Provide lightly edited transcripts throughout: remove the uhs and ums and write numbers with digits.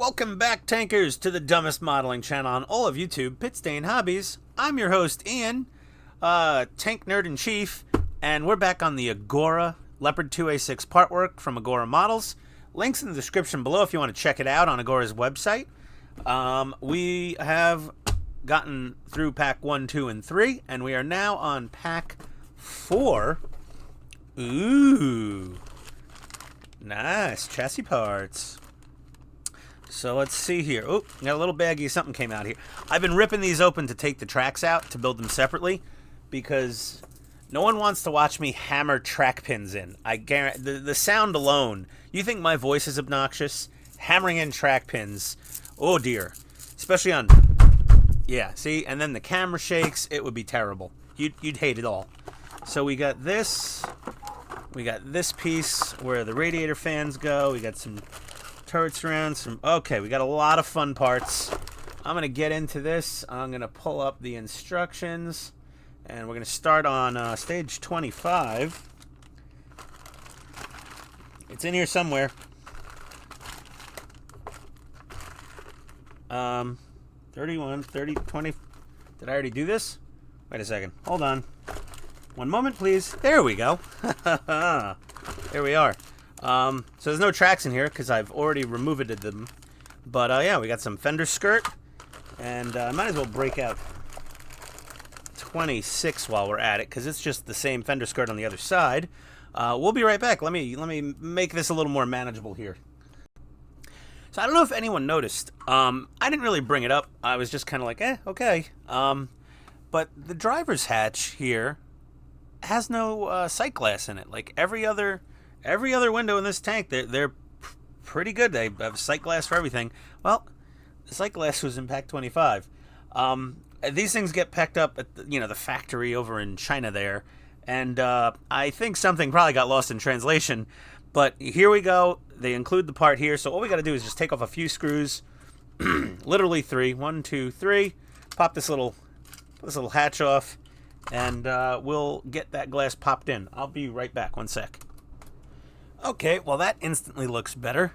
Welcome back, tankers, to the dumbest modeling channel on all of YouTube, Pitstain Hobbies. I'm your host, Ian, tank nerd in chief, and we're back on the Agora Leopard 2A6 partwork from Agora Models. Links in the description below if you want to check it out on Agora's website. We have gotten through pack 1, 2, and 3, and we are now on pack 4. Ooh, nice chassis parts. So let's see here. Oh, got a little baggie. Something came out here. I've been ripping these open to take the tracks out to build them separately because no one wants to watch me hammer track pins in. I guarantee the sound alone. You think my voice is obnoxious? Hammering in track pins. Oh dear. Especially on. Yeah. See, and then the camera shakes. It would be terrible. You'd hate it all. So we got this. We got this piece where the radiator fans go. We got some turrets around. Okay, we got a lot of fun parts. I'm going to get into this. I'm going to pull up the instructions. And we're going to start on stage 25. It's in here somewhere. 31, 30, 20. Did I already do this? Wait a second. Hold on. One moment, please. There we go. There we are. So there's no tracks in here because I've already removed them. But yeah, we got some fender skirt. And I might as well break out 26 while we're at it because it's just the same fender skirt on the other side. We'll be right back. Let me make this a little more manageable here. So I don't know if anyone noticed. I didn't really bring it up. I was just kind of like, okay. But the driver's hatch here has no sight glass in it. Like every other window in this tank, they're pretty good. They have sight glass for everything. Well, the sight glass was in pack 25. These things get packed up at the factory over in China there, and I think something probably got lost in translation. But here we go. They include the part here, so all we got to do is just take off a few screws, literally 3. 1, 2, 3. Pop this little hatch off, and we'll get that glass popped in. I'll be right back. One sec. Okay, well that instantly looks better.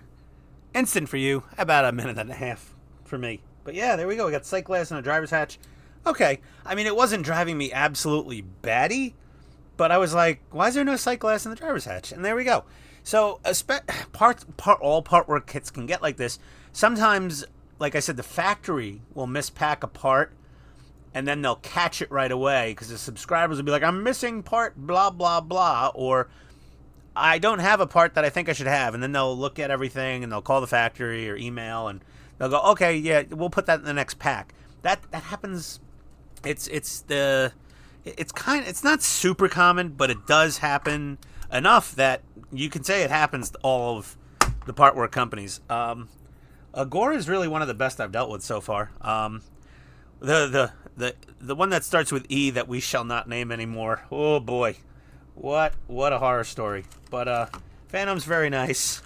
Instant for you, about a minute and a half for me. But yeah, there we go. We got sight glass and a driver's hatch. Okay, I mean it wasn't driving me absolutely batty, but I was like, why is there no sight glass in the driver's hatch? And there we go. So all partwork kits can get like this. Sometimes, like I said, the factory will mispack a part, and then they'll catch it right away because the subscribers will be like, I'm missing part blah, blah, blah, or I don't have a part that I think I should have. And then they'll look at everything and they'll call the factory or email and they'll go, okay, yeah, we'll put that in the next pack. That happens. It's not super common, but it does happen enough that you can say it happens to all of the partwork companies. Agora is really one of the best I've dealt with so far. The one that starts with E that we shall not name anymore. Oh boy, what a horror story. But Phantom's very nice.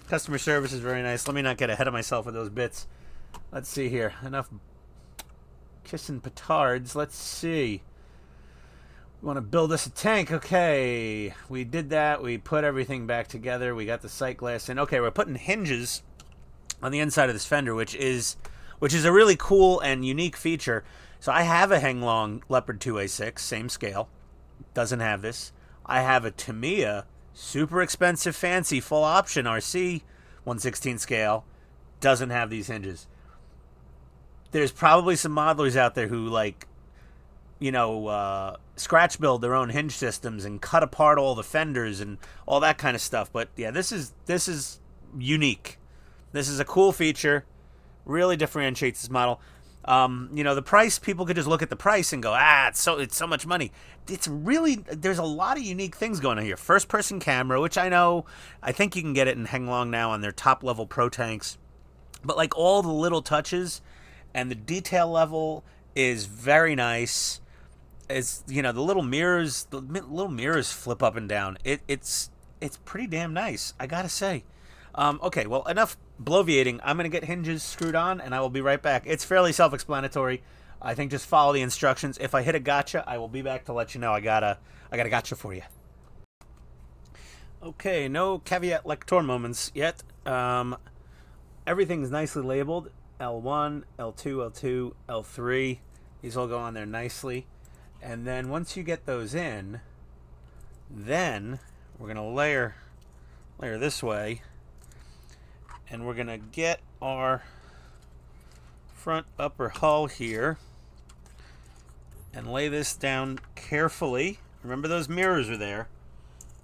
Customer service is very nice. Let me not get ahead of myself with those bits. Let's see here. Enough kissing petards. Let's see. We want to build us a tank. Okay, we did that. We put everything back together. We got the sight glass in. Okay, we're putting hinges on the inside of this fender, which is a really cool and unique feature. So I have a Henglong Leopard 2A6, same scale. Doesn't have this. I have a Tamiya, super expensive, fancy, full option RC 1/16 scale. Doesn't have these hinges. There's probably some modelers out there who scratch build their own hinge systems and cut apart all the fenders and all that kind of stuff. But yeah, this is unique. This is a cool feature. Really differentiates this model. The price, people could just look at the price and go, it's so much money. There's a lot of unique things going on here. First person camera, which I think you can get it in Henglong now on their top level pro tanks. But like all the little touches and the detail level is very nice. It's, the little mirrors flip up and down. It's pretty damn nice, I gotta say. Okay, well, enough bloviating. I'm going to get hinges screwed on, and I will be right back. It's fairly self-explanatory. I think just follow the instructions. If I hit a gotcha, I will be back to let you know I got a gotcha for you. Okay, no caveat lector moments yet. Everything's nicely labeled. L1, L2, L2, L3. These all go on there nicely. And then once you get those in, then we're going to layer this way. And we're going to get our front upper hull here and lay this down carefully. Remember those mirrors are there.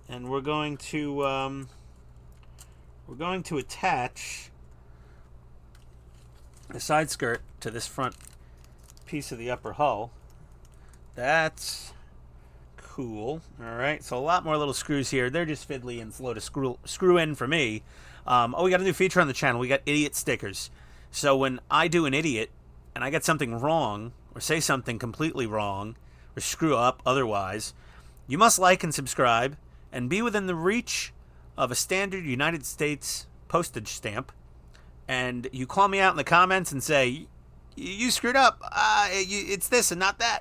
And we're going to attach the side skirt to this front piece of the upper hull. That's cool. All right, so a lot more little screws here. They're just fiddly and slow to screw in for me. We got a new feature on the channel. We got idiot stickers. So when I do an idiot and I get something wrong or say something completely wrong or screw up otherwise, you must like and subscribe and be within the reach of a standard United States postage stamp. And you call me out in the comments and say, you screwed up. It's this and not that.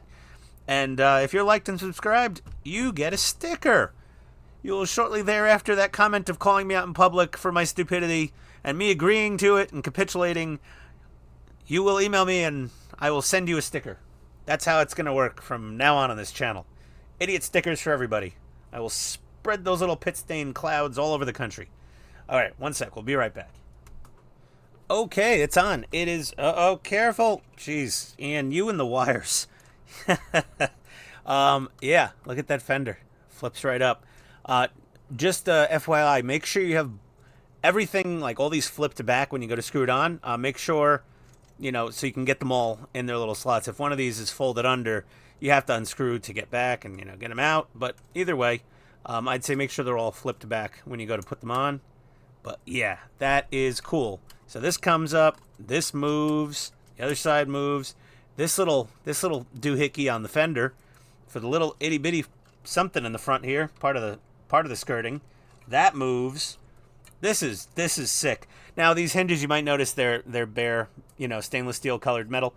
And if you're liked and subscribed, you get a sticker. You will shortly thereafter that comment of calling me out in public for my stupidity and me agreeing to it and capitulating, you will email me and I will send you a sticker. That's how it's going to work from now on this channel. Idiot stickers for everybody. I will spread those little pit stain clouds all over the country. All right, one sec. We'll be right back. Okay, it's on. It is... oh, careful. Jeez, Ian, you and the wires. Yeah, look at that fender. Flips right up. Just FYI, make sure you have everything, like all these flip to back when you go to screw it on. Make sure, so you can get them all in their little slots. If one of these is folded under, you have to unscrew to get back and, get them out. But either way, I'd say make sure they're all flipped back when you go to put them on. But yeah, that is cool. So this comes up, this moves, the other side moves. This little doohickey on the fender for the little itty bitty something in the front here, part of the skirting, that moves. This is sick. Now these hinges, you might notice they're bare, stainless steel colored metal.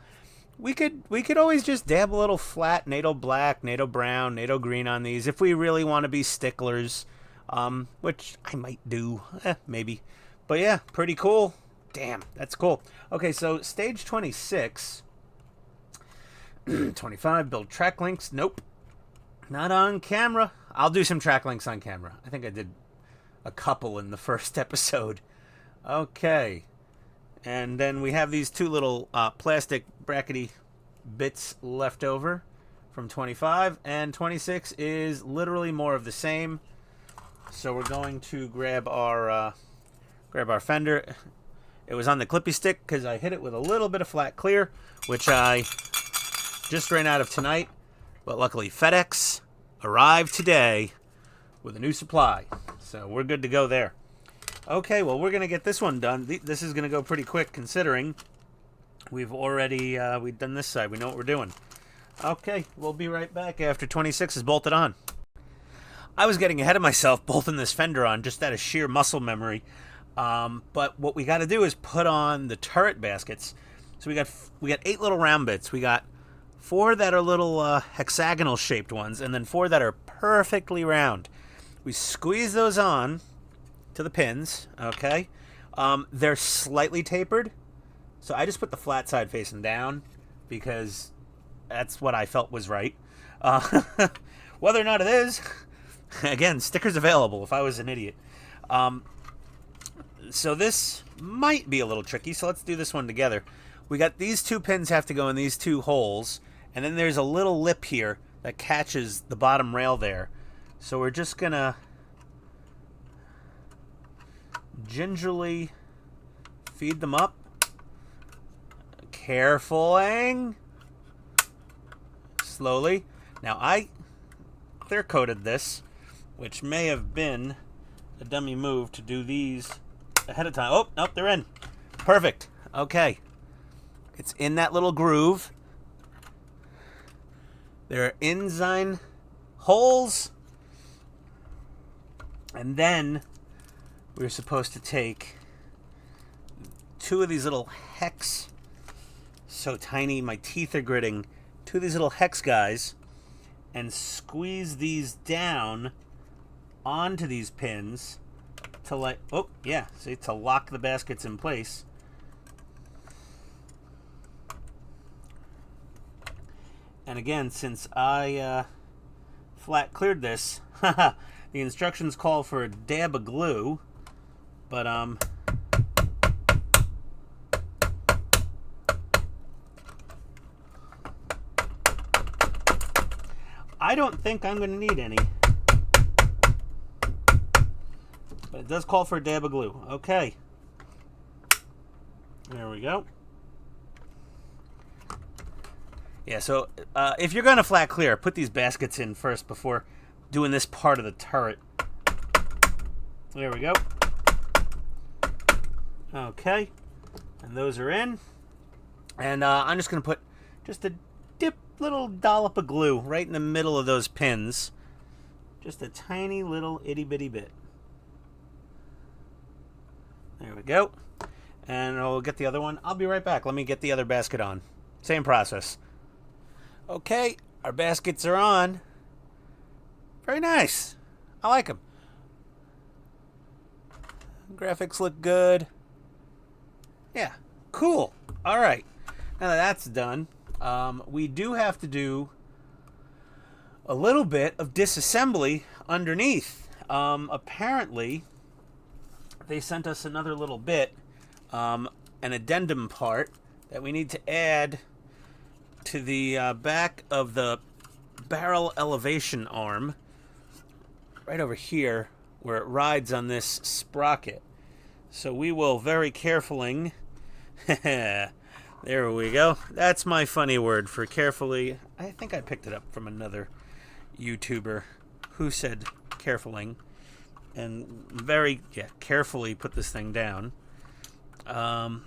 We could always just dab a little flat NATO black, NATO brown, NATO green on these if we really want to be sticklers, which I might do, maybe. But yeah, pretty cool. Damn, that's cool. Okay, so stage 26, 25, build track links. Nope, not on camera. I'll do some track links on camera. I think I did a couple in the first episode. Okay, and then we have these two little plastic brackety bits left over from 25, and 26 is literally more of the same. So we're going to grab our fender. It was on the clippy stick because I hit it with a little bit of flat clear, which I just ran out of tonight. But luckily FedEx arrived today with a new supply. So we're good to go there. Okay, well, we're going to get this one done. This is going to go pretty quick considering we've already we've done this side. We know what we're doing. Okay, we'll be right back after 26 is bolted on. I was getting ahead of myself bolting this fender on just out of sheer muscle memory. But what we got to do is put on the turret baskets. So we got 8 little round bits. We got 4 that are little hexagonal shaped ones, and then 4 that are perfectly round. We squeeze those on to the pins. Okay, they're slightly tapered, so I just put the flat side facing down because that's what I felt was right. Whether or not it is, again, stickers available. If I was an idiot. So this might be a little tricky, so let's do this one together. We got these 2 pins have to go in these 2 holes, and then there's a little lip here that catches the bottom rail there. So we're just gonna gingerly feed them up. Careful-ing. Slowly. Now I clear coated this, which may have been a dummy move to do these ahead of time. Oh, nope, they're in. Perfect. Okay. It's in that little groove. There are enzyme holes. And then we're supposed to take 2 of these little hex, so tiny my teeth are gritting, 2 of these little hex guys, and squeeze these down onto these pins to to lock the baskets in place. And again, since I flat cleared this, the instructions call for a dab of glue, but I don't think I'm going to need any. But it does call for a dab of glue. Okay. There we go. Yeah, so if you're going to flat clear, put these baskets in first before doing this part of the turret. There we go. Okay. And those are in. And I'm just going to put just a little dollop of glue right in the middle of those pins. Just a tiny little itty bitty bit. There we go. And I'll get the other one. I'll be right back. Let me get the other basket on. Same process. Okay, our baskets are on. Very nice. I like them. Graphics look good. Yeah, cool. All right. Now that that's done, we do have to do a little bit of disassembly underneath. Apparently, they sent us another little bit, an addendum part that we need to add to the back of the barrel elevation arm, right over here where it rides on this sprocket. So we will very carefully, there we go. That's my funny word for carefully. I think I picked it up from another YouTuber who said carefully, and very carefully put this thing down. And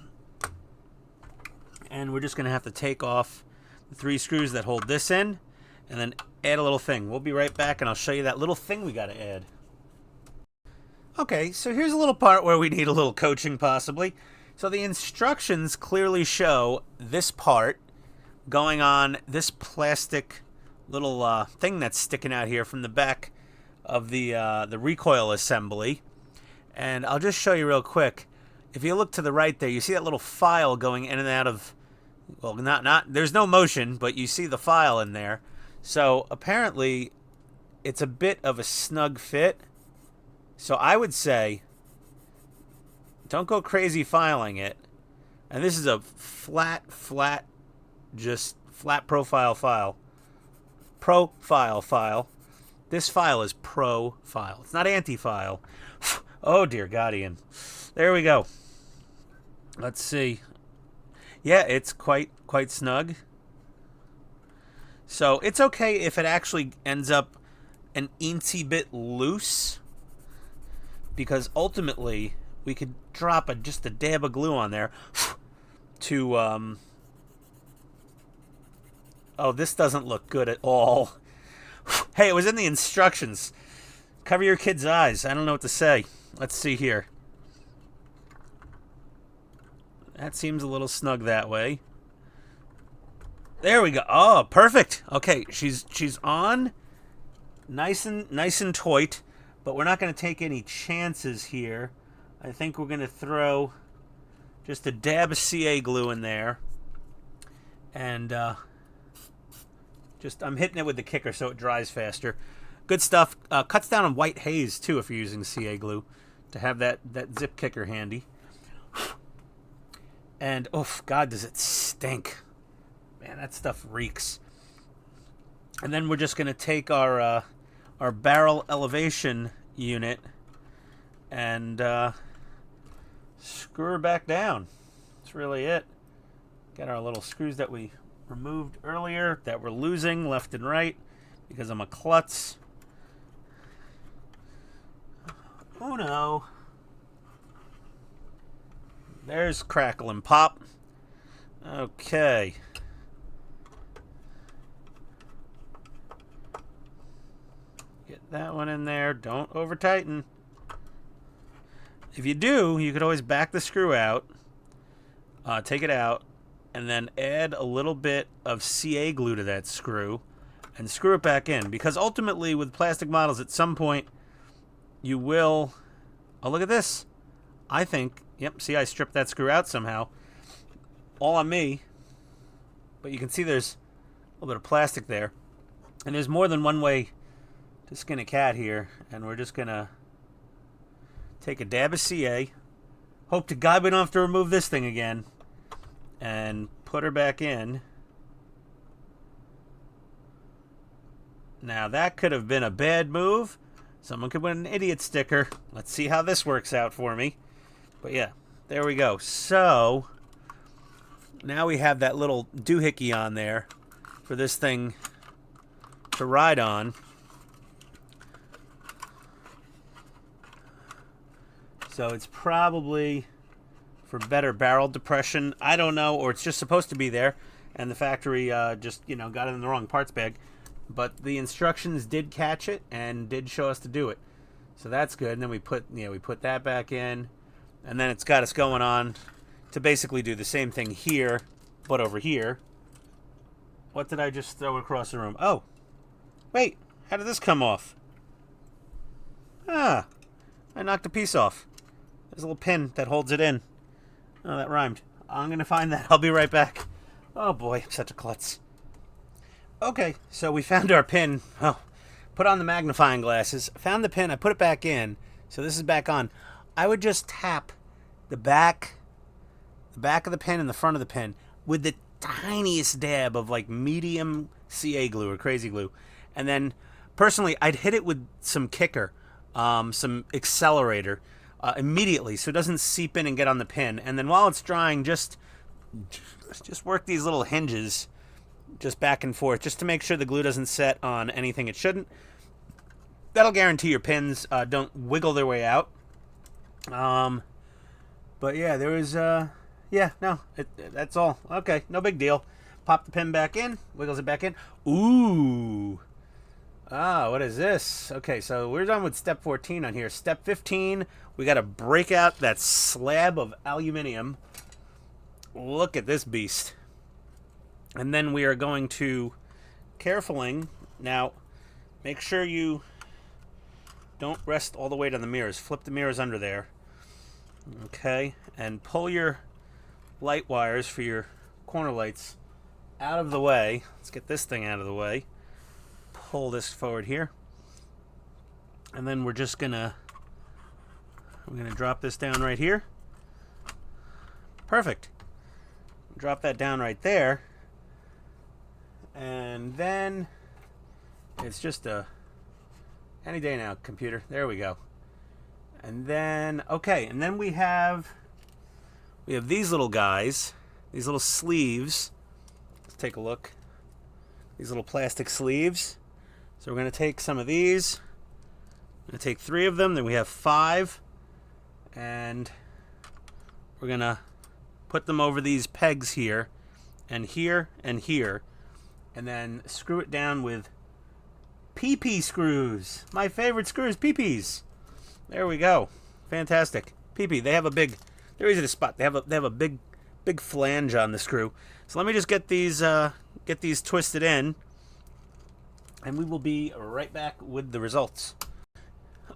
we're just going to have to take off the 3 screws that hold this in and then add a little thing. We'll be right back and I'll show you that little thing we got to add. Okay, so here's a little part where we need a little coaching possibly. So the instructions clearly show this part going on this plastic little thing that's sticking out here from the back of the recoil assembly. And I'll just show you real quick. If you look to the right there, you see that little file going in and out of, well, there's no motion, but you see the file in there. So apparently it's a bit of a snug fit. So I would say don't go crazy filing it. And this is a flat profile file. Profile file. This file is profile. It's not anti-file. Oh dear God, Ian. There we go. Let's see. Yeah, it's quite snug. So it's okay if it actually ends up an eensy bit loose, because ultimately we could drop just a dab of glue on there to oh, this doesn't look good at all. Hey, it was in the instructions. Cover your kids' eyes. I don't know what to say. Let's see here. That seems a little snug that way. There we go. Oh, perfect. Okay, she's on. Nice and tight, but we're not going to take any chances here. I think we're going to throw just a dab of CA glue in there. And I'm hitting it with the kicker so it dries faster. Good stuff. Cuts down on white haze, too, if you're using CA glue, to have that zip kicker handy. And, oh, God, does it stink. Man, that stuff reeks. And then we're just going to take our barrel elevation unit and screw her back down. That's really it. Got our little screws that we removed earlier that we're losing left and right because I'm a klutz. Oh no. There's crackle and pop. Okay. Get that one in there. Don't over tighten. If you do, you could always back the screw out, take it out, and then add a little bit of CA glue to that screw and screw it back in. Because ultimately, with plastic models, at some point, you will... Oh, look at this. I think... Yep, see, I stripped that screw out somehow. All on me. But you can see there's little bit of plastic there. And there's more than one way to skin a cat here. And we're just going to take a dab of CA. Hope to God we don't have to remove this thing again. And put her back in. Now that could have been a bad move. Someone could win an idiot sticker. Let's see how this works out for me. But yeah, there we go. So now we have that little doohickey on there for this thing to ride on. So it's probably for better barrel depression. I don't know, or it's just supposed to be there, and the factory just, got it in the wrong parts bag. But the instructions did catch it and did show us to do it. So that's good. And then we put that back in, and then it's got us going on to basically do the same thing here, but over here. What did I just throw across the room? Oh, wait, how did this come off? I knocked a piece off. There's a little pin that holds it in. Oh, that rhymed. I'm going to find that. I'll be right back. Oh boy, I'm such a klutz. Okay, so we found our pin. Oh, put on the magnifying glasses. Found the pin. I put it back in. So this is back on. I would just tap the back of the pin and the front of the pin with the tiniest dab of like medium CA glue or crazy glue. And then personally, I'd hit it with some kicker, some accelerator immediately so it doesn't seep in and get on the pin. And then while it's drying, just work these little hinges just back and forth, just to make sure the glue doesn't set on anything it shouldn't. That'll guarantee your pins don't wiggle their way out. But yeah, there was, that's all. Okay, no big deal. Pop the pin back in, wiggles it back in. Ooh. What is this? Okay, so we're done with step 14 on here. Step 15, we got to break out that slab of aluminum. Look at this beast. And then we are going to carefuling. Now, make sure you don't rest all the weight on the mirrors. Flip the mirrors under there. Okay, and pull your light wires for your corner lights out of the way. Let's get this thing out of the way. Pull this forward here. And then we're gonna drop this down right here. Perfect. Drop that down right there. And then it's just any day now, computer. There we go. And then and then we have these little guys, these little sleeves. Let's take a look. These little plastic sleeves. So we're going to take some of these. I'm going to take 3 of them. Then we have 5, and we're going to put them over these pegs here, and here, and here. And then screw it down with PP screws. My favorite screws, PPs. There we go. Fantastic. PP. They have a big. They're easy to spot. They have a big flange on the screw. So let me just get these twisted in, and we will be right back with the results.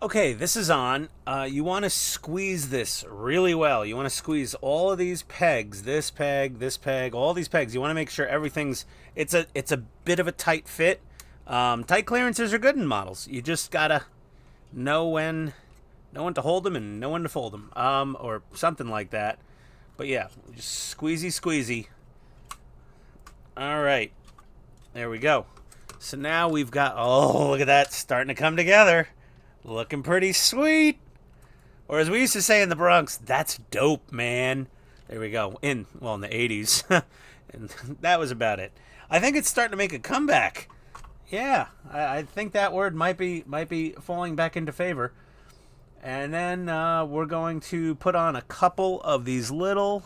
Okay, this is on. You want to squeeze this really well. You want to squeeze all of these pegs, this peg, all these pegs. You want to make sure everything's. It's a bit of a tight fit. Tight clearances are good in models. You just gotta know when to hold them and know when to fold them, or something like that. But yeah, just squeezy. All right, there we go. So now we've got. Oh, look at that, starting to come together. Looking pretty sweet. Or as we used to say in the Bronx, that's dope, man. There we go. In the 80s. And that was about it. I think it's starting to make a comeback. Yeah, I think that word might be falling back into favor. And then we're going to put on a couple of these little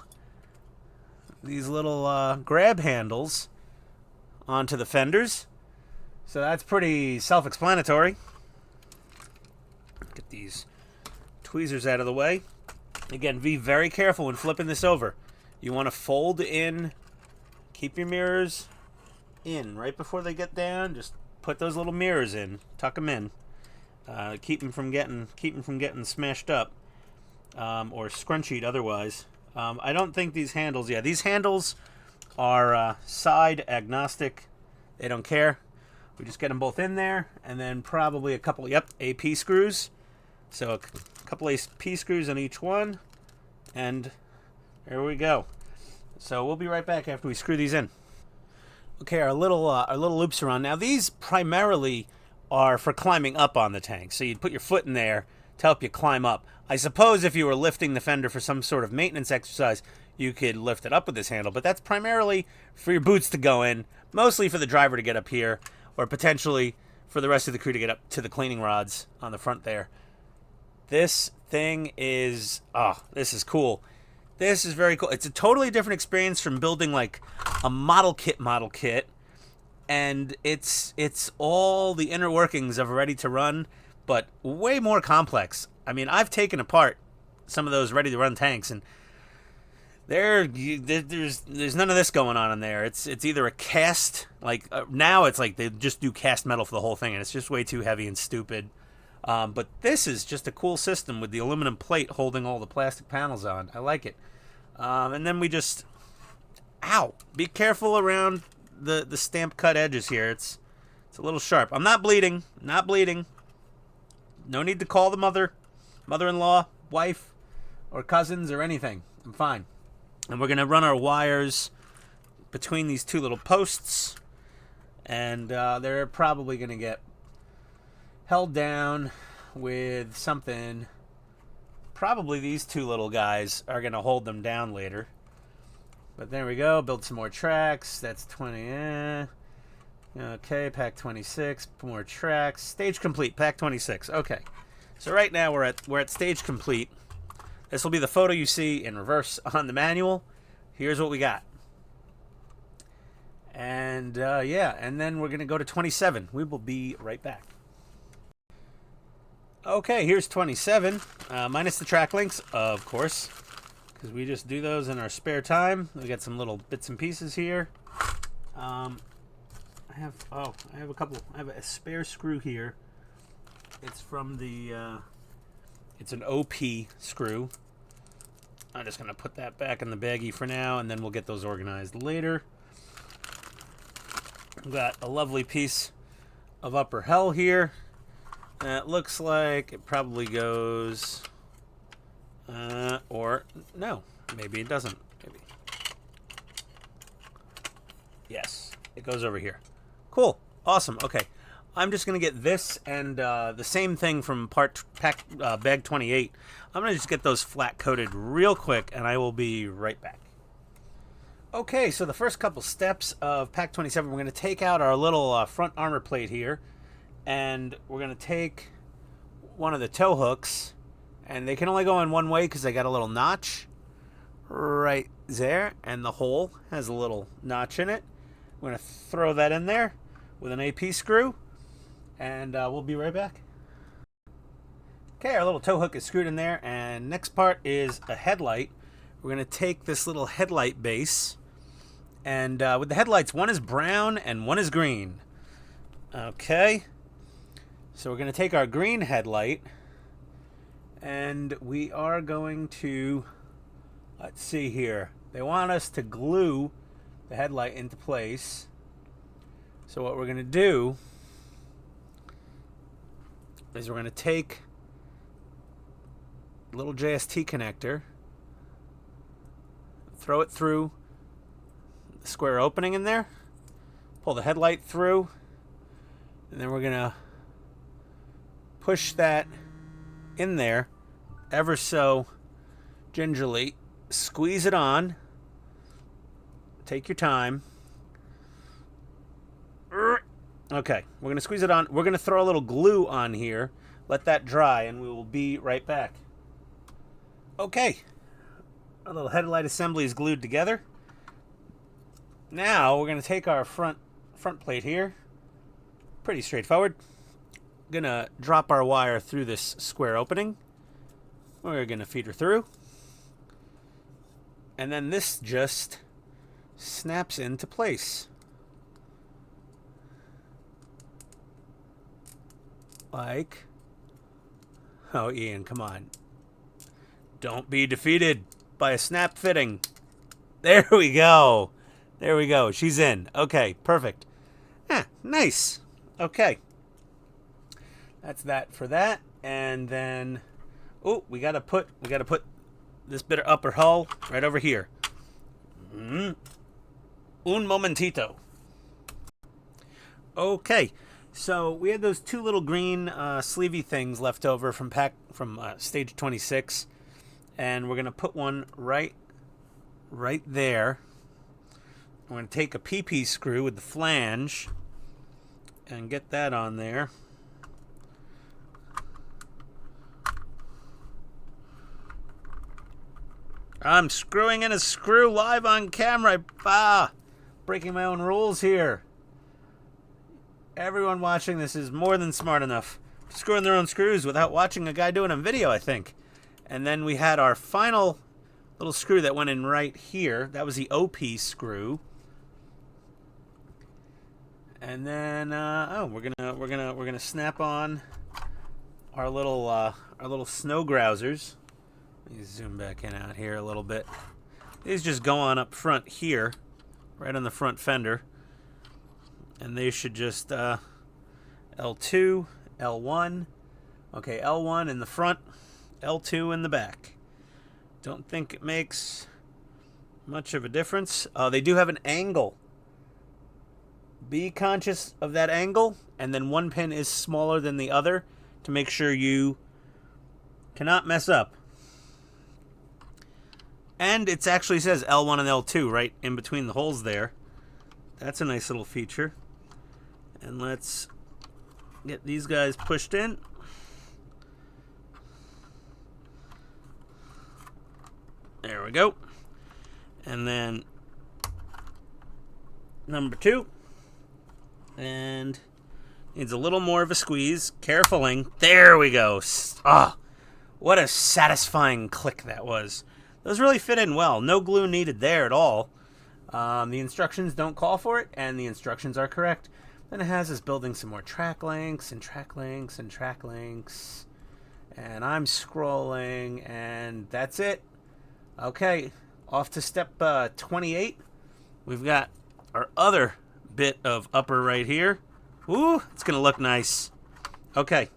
grab handles onto the fenders. So that's pretty self-explanatory. Get these tweezers out of the way. Again, be very careful when flipping this over. You want to fold in, keep your mirrors in right before they get down. Just put those little mirrors in, tuck them in, keep them from getting smashed up or scrunchied otherwise. I don't think these handles. Yeah, these handles are side agnostic. They don't care. We just get them both in there, and then probably a couple, yep, AP screws. So a couple AP screws on each one, and there we go. So we'll be right back after we screw these in. Okay, our little loops are on. Now these primarily are for climbing up on the tank. So you'd put your foot in there to help you climb up. I suppose if you were lifting the fender for some sort of maintenance exercise, you could lift it up with this handle, but that's primarily for your boots to go in, mostly for the driver to get up here, or potentially for the rest of the crew to get up to the cleaning rods on the front there. This thing is, this is cool. This is very cool. It's a totally different experience from building like a model kit, and it's all the inner workings of Ready to Run, but way more complex. I mean, I've taken apart some of those Ready to Run tanks, and there's none of this going on in there. It's either a cast, like now it's like they just do cast metal for the whole thing, and it's just way too heavy and stupid. But this is just a cool system with the aluminum plate holding all the plastic panels on. I like it. And then we just, be careful around the stamp cut edges here. It's a little sharp. I'm not bleeding. No need to call the mother-in-law, wife, or cousins or anything. I'm fine. And we're going to run our wires between these two little posts. And they're probably going to get held down with something. Probably these two little guys are going to hold them down later. But there we go. Build some more tracks. That's 20. Okay, pack 26. More tracks. Stage complete. Pack 26. Okay. So right now we're at stage complete. This will be the photo you see in reverse on the manual. Here's what we got. And yeah, and then we're going to go to 27. We will be right back. Okay, here's 27, minus the track links, of course, because we just do those in our spare time. We got some little bits and pieces here. I have a couple. I have a spare screw here. It's from the, it's an OP screw. I'm just going to put that back in the baggie for now, and then we'll get those organized later. We've got a lovely piece of upper hull here. It looks like it probably goes, or no, maybe it doesn't. Maybe. Yes, it goes over here. Cool, awesome. Okay, I'm just gonna get this and the same thing from bag 28. I'm gonna just get those flat coated real quick, and I will be right back. Okay, so the first couple steps of pack 27, we're gonna take out our little front armor plate here. And we're going to take one of the tow hooks, and they can only go in one way because they got a little notch right there, and the hole has a little notch in it. We're going to throw that in there with an AP screw, and we'll be right back. Okay, our little tow hook is screwed in there, and next part is a headlight. We're going to take this little headlight base, and with the headlights, one is brown and one is green. Okay. So we're going to take our green headlight, and we are going to, let's see here. They want us to glue the headlight into place. So what we're going to do is we're going to take a little JST connector, throw it through the square opening in there, pull the headlight through, and then we're going to push that in there ever so gingerly. Squeeze it on. Take your time. Okay, we're going to squeeze it on. We're going to throw a little glue on here. Let that dry, and we will be right back. Okay, our little headlight assembly is glued together. Now we're going to take our front plate here. Pretty straightforward. Gonna drop our wire through this square opening. We're gonna feed her through, and then this just snaps into place like, oh Ian, come on, don't be defeated by a snap fitting. There we go, she's in. Okay, perfect. Nice. Okay. That's that for that. And then, oh, we gotta put this bit of upper hull right over here. Un momentito. Okay, so we had those two little green sleevey things left over from stage 26, and we're gonna put one right there. We're gonna take a PP screw with the flange and get that on there. I'm screwing in a screw live on camera. Breaking my own rules here. Everyone watching this is more than smart enough. Screwing their own screws without watching a guy doing a video, I think. And then we had our final little screw that went in right here. That was the OP screw. And then we're gonna snap on our little snow grousers. Let me zoom back in out here a little bit. These just go on up front here, right on the front fender. And they should just L2, L1. Okay, L1 in the front, L2 in the back. Don't think it makes much of a difference. They do have an angle. Be conscious of that angle, and then one pin is smaller than the other to make sure you cannot mess up. And it actually says L1 and L2 right in between the holes there. That's a nice little feature. And let's get these guys pushed in. There we go. And then number 2. And needs a little more of a squeeze. Carefuling. There we go. What a satisfying click that was. Those really fit in well. No glue needed there at all. The instructions don't call for it, and the instructions are correct. Then it has us building some more track links and track links and track links. And I'm scrolling, and that's it. Okay, off to step 28. We've got our other bit of upper right here. Ooh, it's going to look nice. Okay,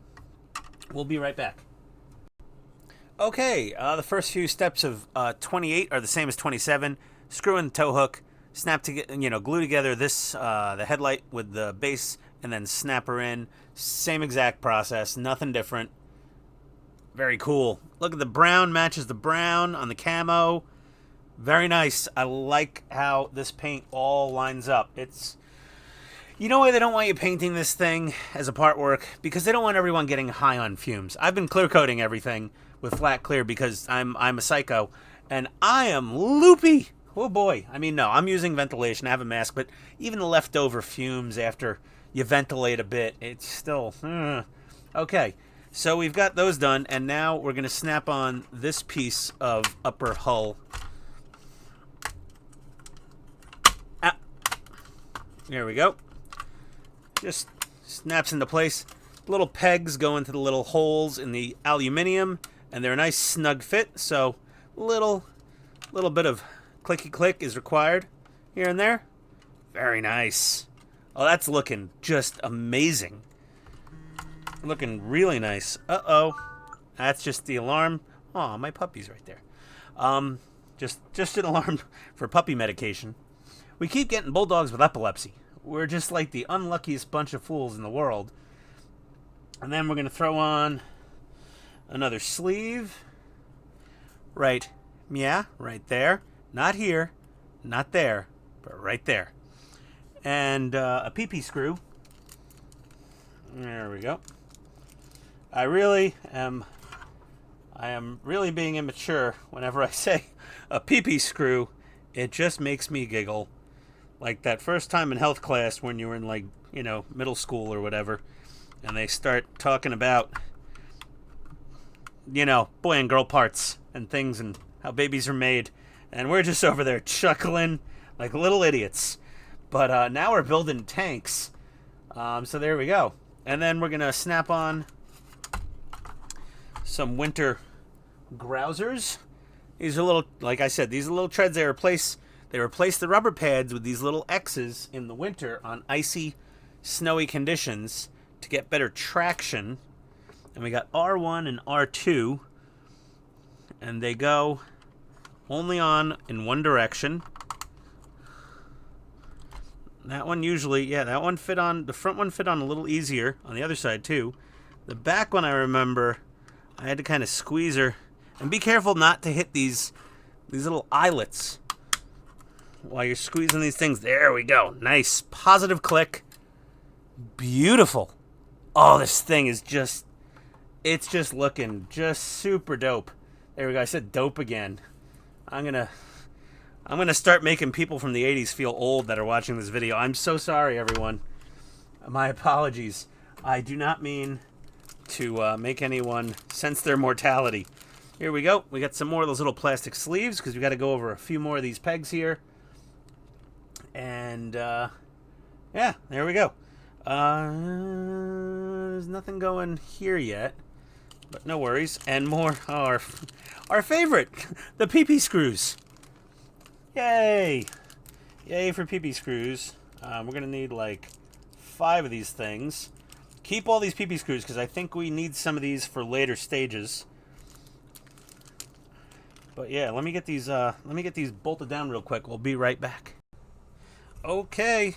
we'll be right back. Okay, the first few steps of 28 are the same as 27. Screw in the tow hook. Snap together, glue together the headlight with the base, and then snap her in. Same exact process, nothing different. Very cool. Look at the brown matches the brown on the camo. Very nice. I like how this paint all lines up. It's, you know why they don't want you painting this thing as a part work? Because they don't want everyone getting high on fumes. I've been clear coating everything with flat clear because I'm a psycho, and I am loopy. Oh boy. I mean, no, I'm using ventilation. I have a mask, but even the leftover fumes after you ventilate a bit, it's still... Okay, so we've got those done, and now we're going to snap on this piece of upper hull. There we go. Just snaps into place. Little pegs go into the little holes in the aluminum, and they're a nice snug fit, so little bit of clicky click is required here and there. Very nice. Oh, that's looking just amazing. Looking really nice. Uh-oh. That's just the alarm. Oh, my puppy's right there. Just an alarm for puppy medication. We keep getting bulldogs with epilepsy. We're just like the unluckiest bunch of fools in the world. And then we're going to throw on another sleeve. Right. Yeah, right there. Not here, not there, but right there. And a PP screw. There we go. I am really being immature whenever I say a PP screw. It just makes me giggle. Like that first time in health class when you were in middle school or whatever, and they start talking about, boy and girl parts and things and how babies are made. And we're just over there chuckling like little idiots. But now we're building tanks. So there we go. And then we're going to snap on some winter grousers. These are little, like I said, these are little treads. They replace the rubber pads with these little X's in the winter on icy snowy conditions to get better traction. And we got R1 and R2, and they go only on in one direction. That one usually, yeah, that one fit on, the front one fit on a little easier on the other side too. The back one, I remember, I had to kind of squeeze her. And be careful not to hit these little eyelets while you're squeezing these things. There we go. Nice. Positive click. Beautiful. Oh, this thing is just, it's just looking just super dope. There we go. I said dope again. I'm gonna start making people from the 80s feel old that are watching this video. I'm so sorry, everyone. My apologies. I do not mean to make anyone sense their mortality. Here we go. We got some more of those little plastic sleeves because we got to go over a few more of these pegs here. And yeah, there we go. There's nothing going here yet, but no worries. And more our favorite, the PP screws. Yay! Yay for PP screws. We're gonna need like 5 of these things. Keep all these PP screws because I think we need some of these for later stages. But yeah, let me get these bolted down real quick. We'll be right back. Okay,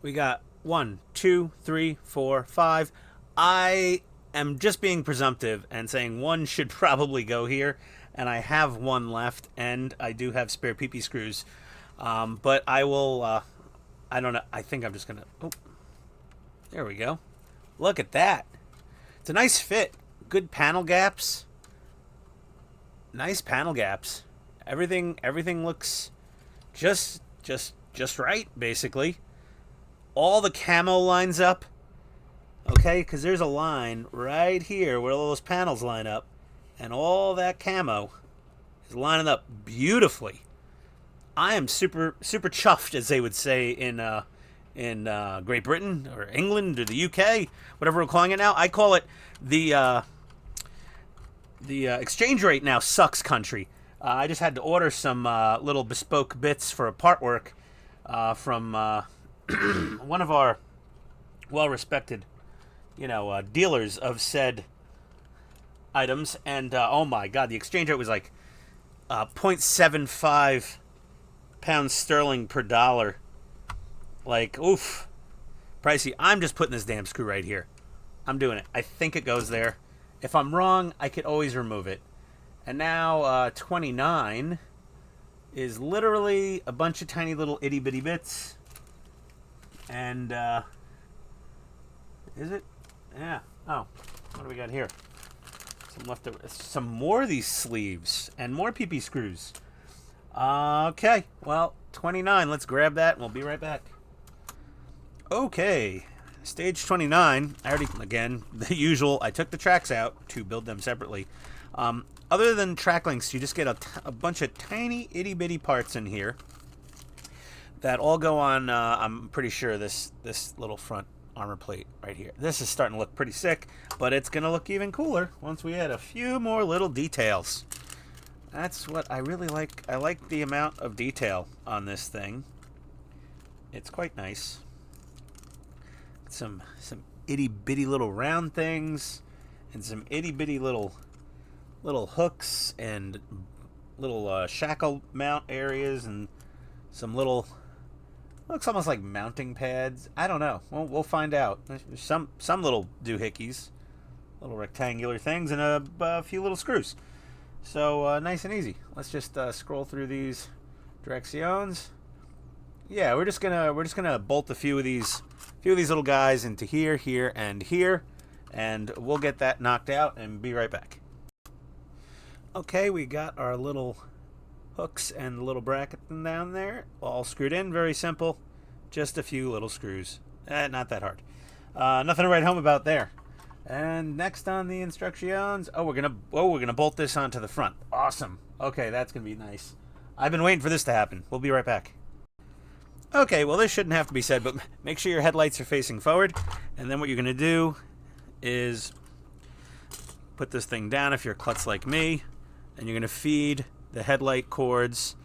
we got 1, 2, 3, 4, 5. I am just being presumptive and saying 1 should probably go here, and I have 1 left, and I do have spare PP screws. But I will. I don't know. I think I'm just gonna. Oh, there we go. Look at that. It's a nice fit. Good panel gaps. Nice panel gaps. Everything looks just right, basically. All the camo lines up. Okay, because there's a line right here where all those panels line up, and all that camo is lining up beautifully. I am super chuffed, as they would say in Great Britain or England or the UK, whatever we're calling it now. I call it the exchange rate now sucks country. I just had to order some little bespoke bits for a partwork from one of our well-respected, dealers of said items, and oh my god, the exchange rate was like 0.75 pounds sterling per dollar. Like, oof, pricey. I'm just putting this damn screw right here. I'm doing it. I think it goes there. If I'm wrong, I could always remove it. And now 29 is literally a bunch of tiny little itty bitty bits. And is it? Yeah. Oh, what do we got here? Some more of these sleeves and more PP screws. Okay, well, 29. Let's grab that and we'll be right back. Okay, stage 29. I already, again, the usual. I took the tracks out to build them separately. Other than track links, you just get a bunch of tiny itty bitty parts in here that all go on. I'm pretty sure this little front armor plate right here. This is starting to look pretty sick, but it's gonna look even cooler once we add a few more little details. That's what I really like. I like the amount of detail on this thing. It's quite nice. Some itty bitty little round things, and some itty bitty little hooks and little shackle mount areas, and some little, looks almost like mounting pads. I don't know. We'll find out. There's some little doohickeys, little rectangular things, and a few little screws. So nice and easy. Let's just scroll through these directions. Yeah, we're just gonna bolt a few of these little guys into here, here, and here, and we'll get that knocked out and be right back. Okay, we got our little hooks and the little bracket down there, all screwed in. Very simple, just a few little screws. Not that hard. Nothing to write home about there. And next on the instructions, we're gonna bolt this onto the front. Awesome. Okay, that's gonna be nice. I've been waiting for this to happen. We'll be right back. Okay, well, this shouldn't have to be said, but make sure your headlights are facing forward, and then what you're gonna do is put this thing down if you're a klutz like me, and you're gonna feed the headlight cords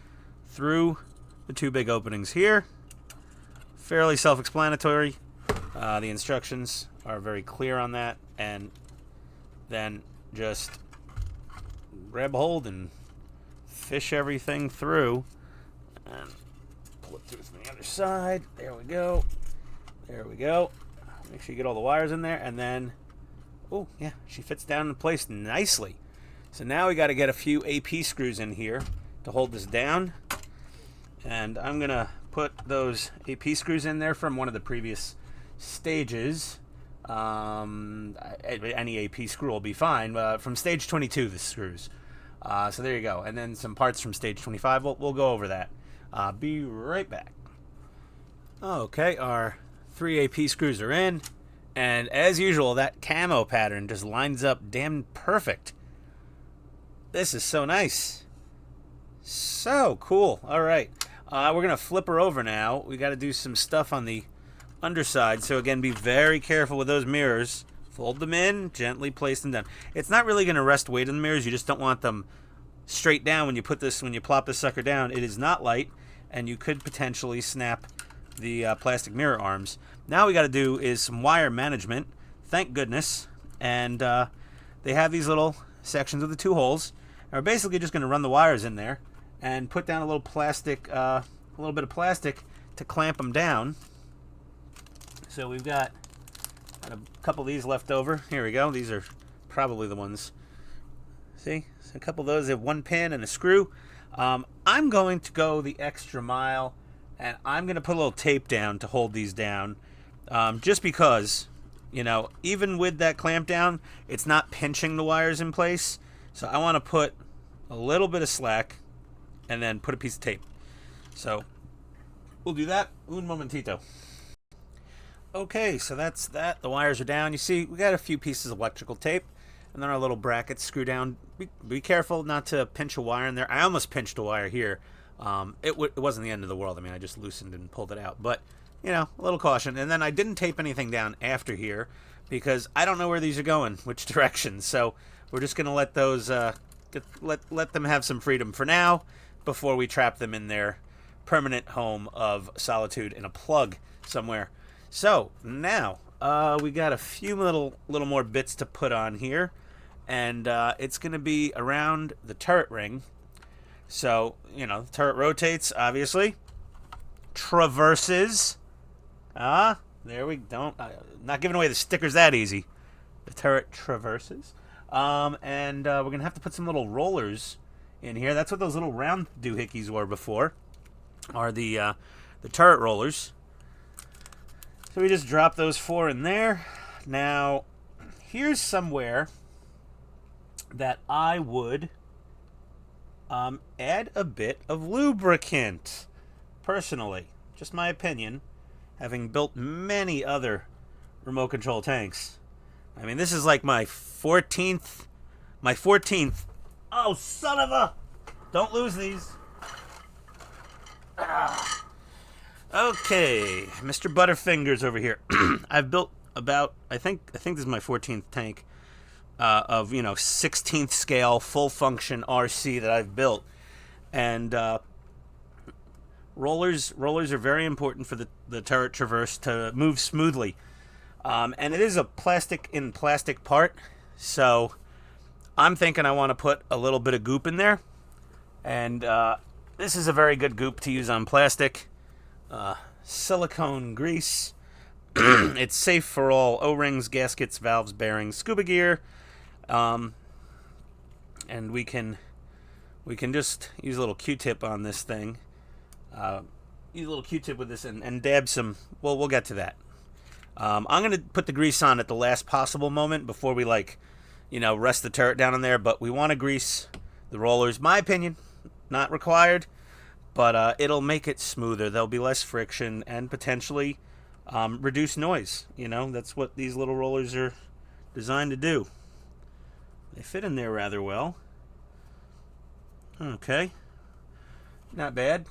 through the 2 big openings here. Fairly self-explanatory. The instructions are very clear on that, and then just grab hold and fish everything through, and pull it through from the other side. There we go. There we go. Make sure you get all the wires in there, and then, oh yeah, she fits down in place nicely. So now we got to get a few AP screws in here to hold this down, and I'm gonna put those AP screws in there from one of the previous stages. Any AP screw will be fine. From stage 22, the screws. So there you go. And then some parts from stage 25. We'll go over that. Be right back. Okay, our 3 AP screws are in. And as usual, that camo pattern just lines up damn perfect. This is so nice. So cool. All right. We're going to flip her over now. We got to do some stuff on the underside. So again, be very careful with those mirrors. Fold them in, gently place them down. It's not really going to rest weight on the mirrors. You just don't want them straight down when you plop this sucker down. It is not light, and you could potentially snap the plastic mirror arms. Now we got to do is some wire management. Thank goodness. And they have these little sections with the 2 holes. And we're basically just going to run the wires in there and put down a little plastic, a little bit of plastic to clamp them down. So we've got a couple of these left over. Here we go. These are probably the ones. See? So a couple of those have 1 pin and a screw. I'm going to go the extra mile, and I'm going to put a little tape down to hold these down. Just because, you know, even with that clamp down, it's not pinching the wires in place. So I want to put a little bit of slack and then put a piece of tape. So we'll do that un momentito. Okay, so that's that. The wires are down. You see, we got a few pieces of electrical tape, and then our little brackets screw down. Be careful not to pinch a wire in there. I almost pinched a wire here. It wasn't the end of the world. I mean, I just loosened and pulled it out. But, you know, a little caution. And then I didn't tape anything down after here because I don't know where these are going, which direction. So we're just going to let those let them have some freedom for now before we trap them in their permanent home of solitude in a plug somewhere. So now we got a few little more bits to put on here, and it's going to be around the turret ring. So, you know, the turret rotates, obviously. Traverses. There we don't. Not giving away the stickers that easy. The turret traverses. And we're going to have to put some little rollers in here. That's what those little round doohickeys were before, are the turret rollers. So we just drop those 4 in there. Now, here's somewhere that I would add a bit of lubricant. Personally, just my opinion, having built many other remote control tanks. I mean, this is like my 14th. Oh, son of a! Don't lose these. Okay, Mr. Butterfingers over here. I've built about, I think this is my 14th tank of, you know, 16th scale full function RC that I've built, and rollers are very important for the turret traverse to move smoothly, and it is a plastic part, so I'm thinking I want to put a little bit of goop in there, and this is a very good goop to use on plastic. Silicone grease. It's safe for all O-rings, gaskets, valves, bearings, scuba gear, and we can just use a little Q-tip on this thing. Use a little Q-tip with this and dab some. Well, we'll get to that. I'm gonna put the grease on at the last possible moment before we, like, you know, rest the turret down in there. But we want to grease the rollers. My opinion, not required. But it'll make it smoother. There'll be less friction and potentially reduce noise. You know, that's what these little rollers are designed to do. They fit in there rather well. Okay. Not bad.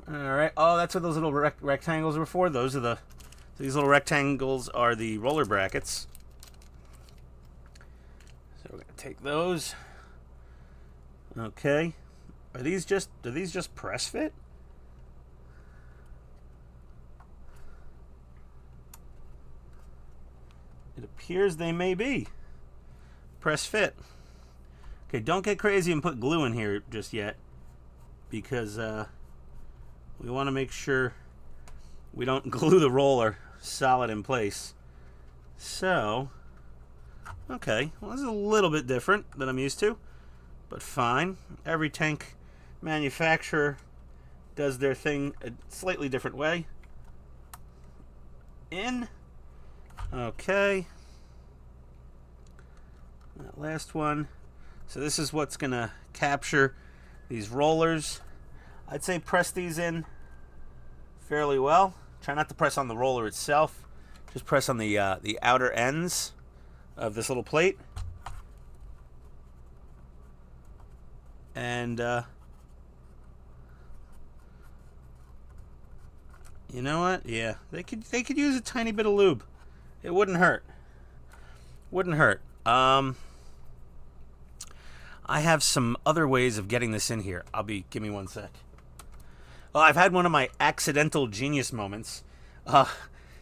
All right. Oh, that's what those little rectangles were for. These little rectangles are the roller brackets. So we're going to take those. Okay. Do these just press fit? appears they may be. Press fit. Okay, don't get crazy and put glue in here just yet, because we want to make sure we don't glue the roller solid in place. So, okay, well, this is a little bit different than I'm used to, but fine. Every tank manufacturer does their thing a slightly different way. In. Okay. That last one. So this is what's going to capture these rollers. I'd say press these in fairly well. Try not to press on the roller itself. Just press on the outer ends of this little plate. And you know what? Yeah, they could use a tiny bit of lube. It wouldn't hurt. Wouldn't hurt. I have some other ways of getting this in here. Give me one sec. Well, I've had one of my accidental genius moments.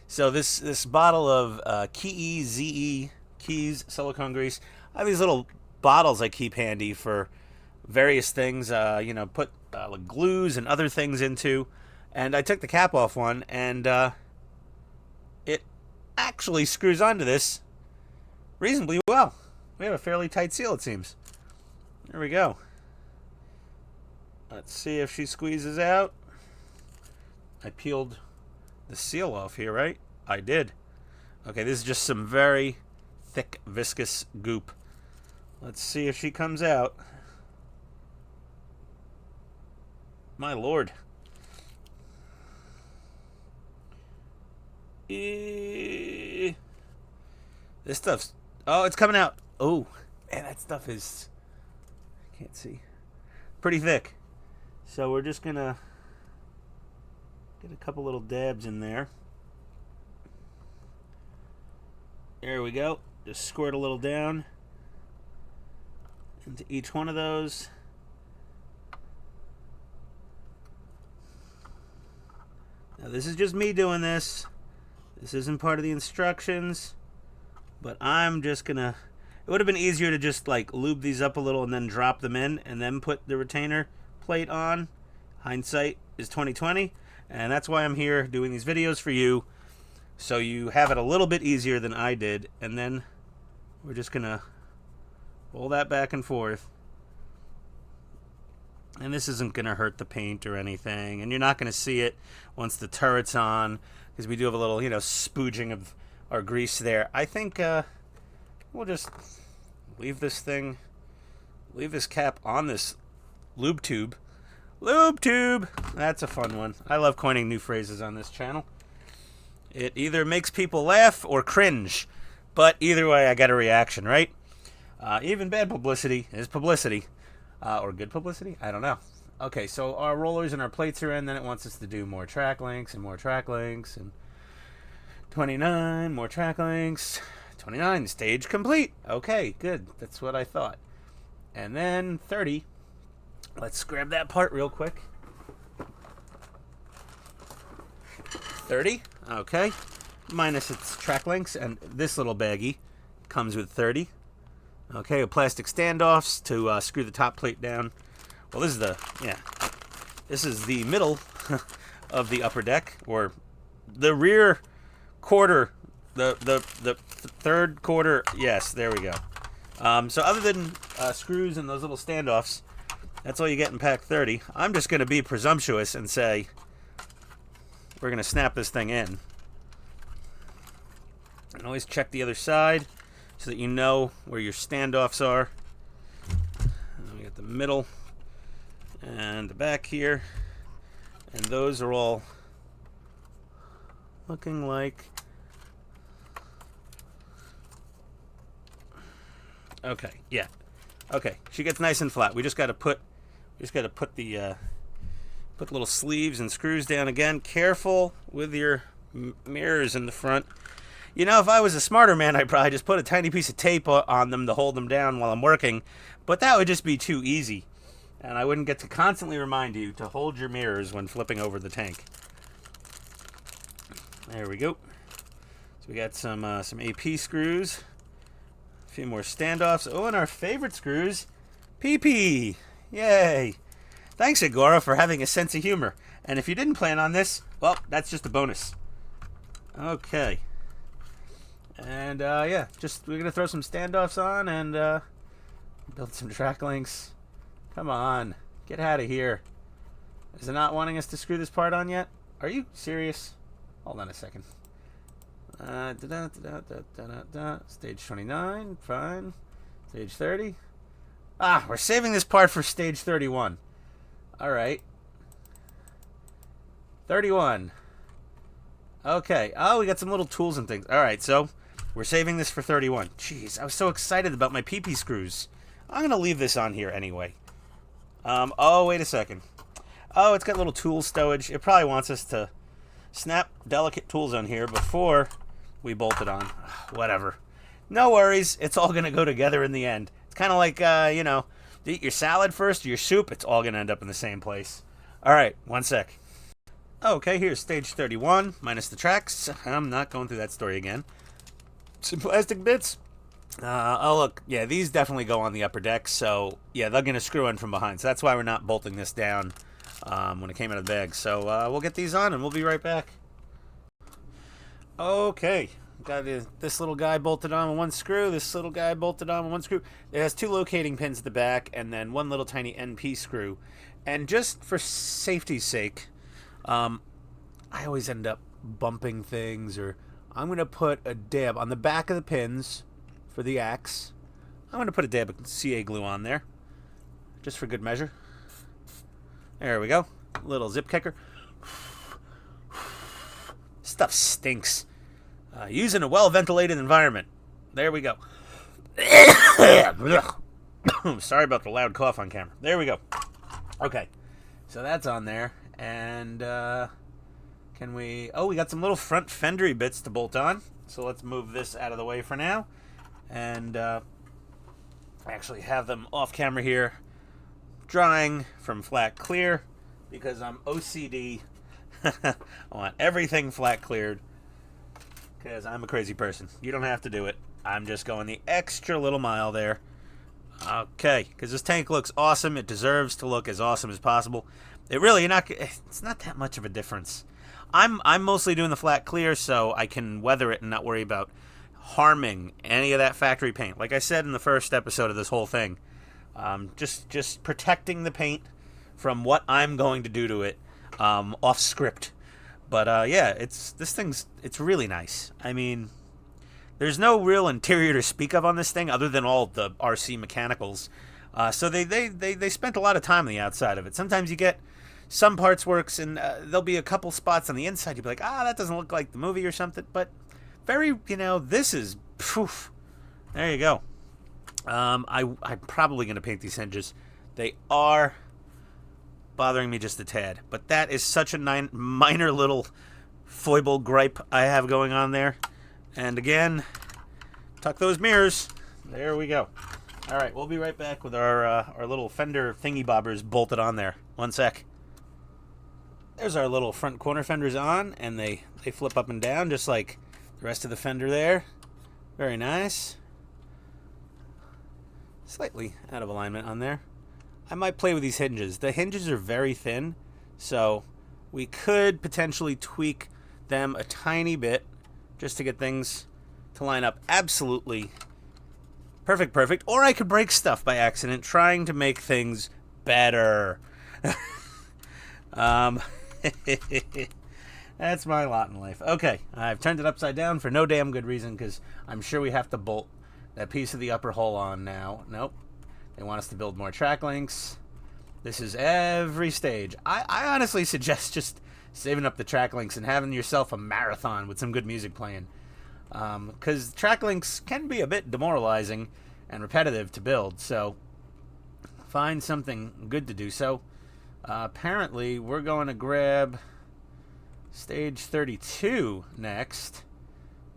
So this bottle of Keys silicone grease. I have these little bottles I keep handy for various things. Put glues and other things into. And I took the cap off one, and it actually screws onto this reasonably well. We have a fairly tight seal, it seems. There we go. Let's see if she squeezes out. I peeled the seal off here, right? I did. Okay, this is just some very thick, viscous goop. Let's see if she comes out. My lord. This stuff's... Oh, it's coming out. Oh, man, that stuff is... I can't see. Pretty thick. So we're just going to get a couple little dabs in there. There we go. Just squirt a little down into each one of those. Now this is just me doing this. This isn't part of the instructions, but I'm just gonna... It would have been easier to just like lube these up a little and then drop them in and then put the retainer plate on. Hindsight is 20/20, and that's why I'm here doing these videos for you, so you have it a little bit easier than I did. And then we're just gonna roll that back and forth. And this isn't gonna hurt the paint or anything, and you're not gonna see it once the turret's on, because we do have a little, spooging of our grease there. I think we'll just leave this cap on this lube tube. Lube tube! That's a fun one. I love coining new phrases on this channel. It either makes people laugh or cringe, but either way, I got a reaction, right? Even bad publicity is publicity. Or good publicity? I don't know. Okay, so our rollers and our plates are in. Then it wants us to do more track links and more track links. And 29, more track links. 29, stage complete. Okay, good. That's what I thought. And then 30. Let's grab that part real quick. 30. Okay. Minus its track links. And this little baggie comes with 30. Okay, with plastic standoffs to screw the top plate down. Well, this is the middle of the upper deck, or the rear quarter, the third quarter. Yes, there we go. So other than screws and those little standoffs, that's all you get in pack 30. I'm just going to be presumptuous and say we're going to snap this thing in. And always check the other side so that you know where your standoffs are. And we got the middle and the back here, and those are all looking like... Okay, yeah. Okay, she gets nice and flat. We just got to put the little sleeves and screws down again. Careful with your mirrors in the front. If I was a smarter man, I'd probably just put a tiny piece of tape on them to hold them down while I'm working, but that would just be too easy, and I wouldn't get to constantly remind you to hold your mirrors when flipping over the tank. There we go. So we got some AP screws, a few more standoffs. Oh, and our favorite screws, PP. Yay! Thanks, Agora, for having a sense of humor. And if you didn't plan on this, well, that's just a bonus. Okay. And yeah, we're gonna throw some standoffs on and build some track links. Come on, get out of here. Is it not wanting us to screw this part on yet? Are you serious? Hold on a second. Stage 29, fine. Stage 30. Ah, we're saving this part for stage 31. Alright. 31. Okay. Oh, we got some little tools and things. Alright, so we're saving this for 31. Jeez, I was so excited about my PP screws. I'm going to leave this on here anyway. Oh, wait a second. Oh, it's got little tool stowage. It probably wants us to snap delicate tools on here before we bolt it on. Whatever. No worries. It's all going to go together in the end. It's kind of like, you know, you eat your salad first or your soup. It's all going to end up in the same place. All right, one sec. Okay, here's stage 31, minus the tracks. I'm not going through that story again. Some plastic bits. Oh, look. Yeah, these definitely go on the upper deck. So, yeah, they're going to screw in from behind. So that's why we're not bolting this down when it came out of the bag. So we'll get these on and we'll be right back. Okay. Got this little guy bolted on with one screw. This little guy bolted on with one screw. It has two locating pins at the back and then one little tiny NP screw. And just for safety's sake, I always end up bumping things, or I'm going to put a dab on the back of the pins for the axe. I'm going to put a dab of CA glue on there, just for good measure. There we go. Little zip kicker. Stuff stinks. Use in a well-ventilated environment. There we go. Sorry about the loud cough on camera. There we go. Okay, so that's on there. And can we... Oh, we got some little front fendery bits to bolt on. So let's move this out of the way for now. And actually have them off camera here, drying from flat clear, because I'm OCD. I want everything flat cleared, because I'm a crazy person. You don't have to do it. I'm just going the extra little mile there. Okay, because this tank looks awesome. It deserves to look as awesome as possible. It's not that much of a difference. I'm mostly doing the flat clear so I can weather it and not worry about harming any of that factory paint. Like I said in the first episode of this whole thing, just protecting the paint from what I'm going to do to it off script. But yeah, it's really nice. I mean, there's no real interior to speak of on this thing other than all the RC mechanicals. So they spent a lot of time on the outside of it. Sometimes you get some parts works and there'll be a couple spots on the inside. You'll be like, that doesn't look like the movie or something. But this is, poof. There you go. I'm probably going to paint these hinges. They are bothering me just a tad. But that is such a minor little foible gripe I have going on there. And again, tuck those mirrors. There we go. All right, we'll be right back with our little fender thingy bobbers bolted on there. One sec. There's our little front corner fenders on, and they flip up and down just like the rest of the fender there. Very nice. Slightly out of alignment on there. I might play with these hinges. The hinges are very thin, so we could potentially tweak them a tiny bit just to get things to line up absolutely perfect. Or I could break stuff by accident trying to make things better. That's my lot in life. Okay, I've turned it upside down for no damn good reason, because I'm sure we have to bolt that piece of the upper hull on now. Nope. They want us to build more track links. This is every stage. I honestly suggest just saving up the track links and having yourself a marathon with some good music playing. Because track links can be a bit demoralizing and repetitive to build, so find something good to do. So apparently we're going to grab stage 32 next.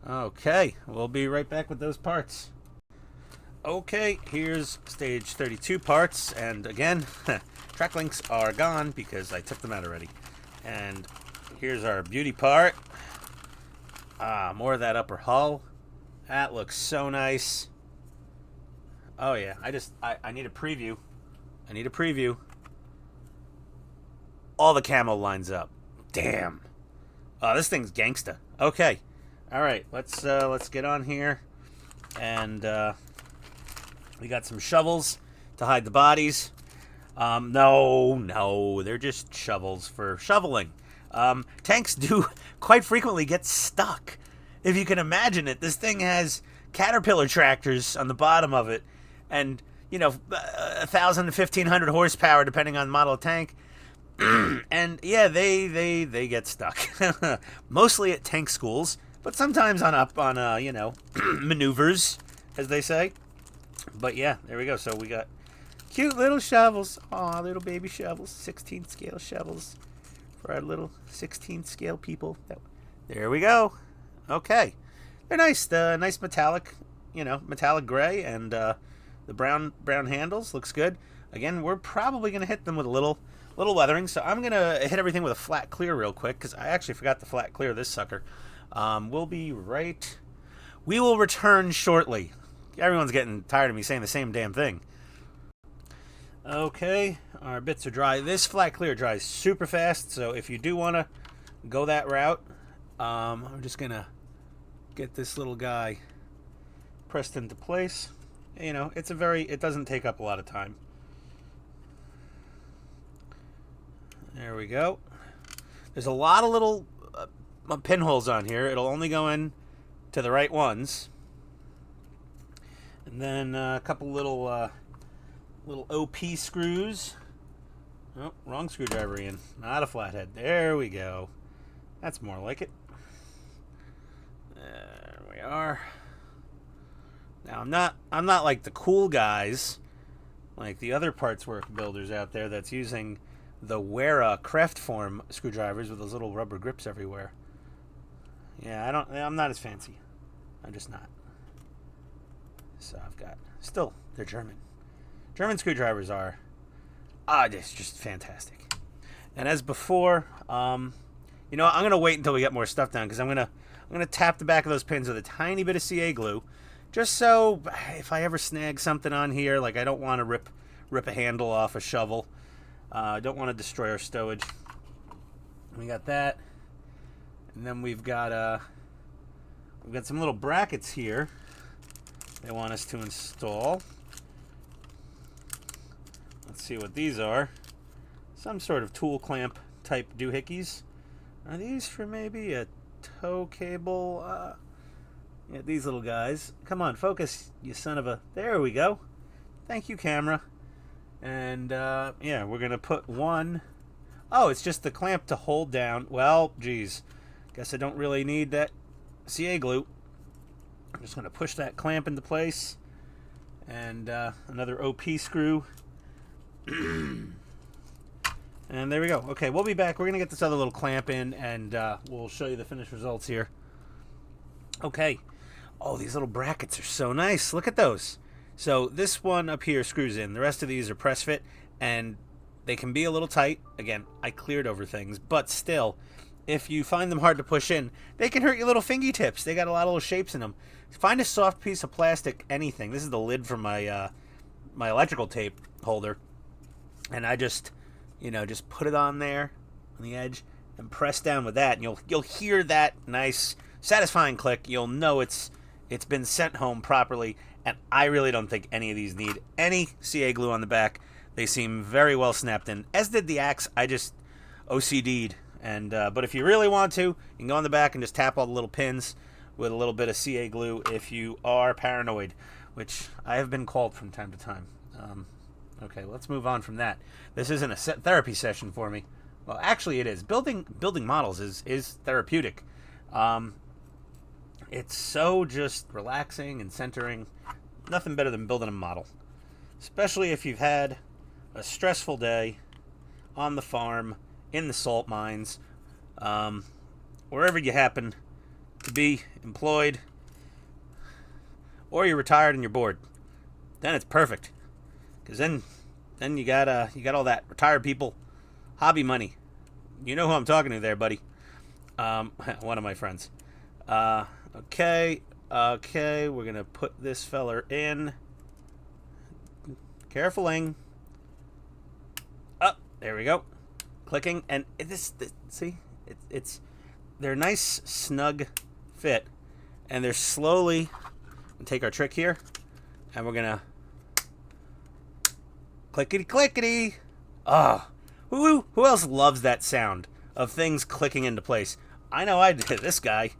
Okay, we'll be right back with those parts. Okay, here's stage 32 parts, and again, track links are gone because I took them out already. And here's our beauty part. Ah, more of that upper hull. That looks so nice. Oh yeah, I need a preview. I need a preview. All the camo lines up. Damn. Oh, this thing's gangsta. Okay. All right, let's get on here, and we got some shovels to hide the bodies. No, they're just shovels for shoveling. Tanks do quite frequently get stuck. If you can imagine it, this thing has caterpillar tractors on the bottom of it, and 1,000 to 1,500 horsepower depending on model of tank. And yeah, they get stuck. Mostly at tank schools, but sometimes on maneuvers, as they say. But yeah, there we go. So we got cute little shovels. Aw, little baby shovels. 16th scale shovels for our little 16th scale people. There we go. Okay. They're nice. Nice metallic, metallic gray, and the brown handles. Looks good. Again, we're probably going to hit them with a little weathering. So I'm going to hit everything with a flat clear real quick, because I actually forgot to flat clear this sucker. We will return shortly. Everyone's getting tired of me saying the same damn thing. Okay, our bits are dry. This flat clear dries super fast, so if you do want to go that route, I'm just going to get this little guy pressed into place. It doesn't take up a lot of time. There we go. There's a lot of little pinholes on here. It'll only go in to the right ones. And then a couple little OP screws. Oh, wrong screwdriver in. Not a flathead. There we go. That's more like it. There we are. Now I'm not like the cool guys, like the other parts work builders out there that's using the Wera Craft Form screwdrivers with those little rubber grips everywhere. Yeah, I'm not as fancy. I'm just not. So they're German. German screwdrivers are, it's just fantastic. And as before, I'm gonna wait until we get more stuff down, because I'm gonna tap the back of those pins with a tiny bit of CA glue, just so if I ever snag something on here, like I don't want to rip a handle off a shovel. I don't want to destroy our stowage. We got that, and then we've got some little brackets here they want us to install. Let's see what these are. Some sort of tool clamp type doohickeys. Are these for maybe a tow cable? Yeah, these little guys. Come on, focus, you son of a... There we go. Thank you, camera. And, yeah, we're going to put one... Oh, it's just the clamp to hold down. Well, geez. Guess I don't really need that CA glue. I'm just going to push that clamp into place. And another OP screw. And there we go. Okay, we'll be back. We're going to get this other little clamp in, and we'll show you the finished results here. Okay. Oh, these little brackets are so nice. Look at those. So this one up here screws in. The rest of these are press fit, and they can be a little tight. Again, I cleared over things, but still, if you find them hard to push in, they can hurt your little fingy tips. They got a lot of little shapes in them. Find a soft piece of plastic, anything. This is the lid for my my electrical tape holder, and I just put it on there on the edge and press down with that, and you'll hear that nice satisfying click. You'll know it's been sent home properly. And I really don't think any of these need any CA glue on the back. They seem very well snapped in, as did the axe. I just OCD'd. And but if you really want to, you can go on the back and just tap all the little pins with a little bit of CA glue if you are paranoid, which I have been called from time to time. Okay, let's move on from that. This isn't a therapy session for me. Well, actually it is. Building models is therapeutic. It's so just relaxing and centering. Nothing better than building a model. Especially if you've had a stressful day on the farm, in the salt mines, wherever you happen to be employed, or you're retired and you're bored. Then it's perfect. Because then you got all that retired people hobby money. You know who I'm talking to there, buddy. One of my friends. Okay. Okay, we're gonna put this feller in. Carefuling. Oh, there we go. Clicking, and see, it's they're a nice snug fit, and they're slowly. Take our trick here, and we're gonna clickety clickety. Oh, who else loves that sound of things clicking into place? I know I did. This guy.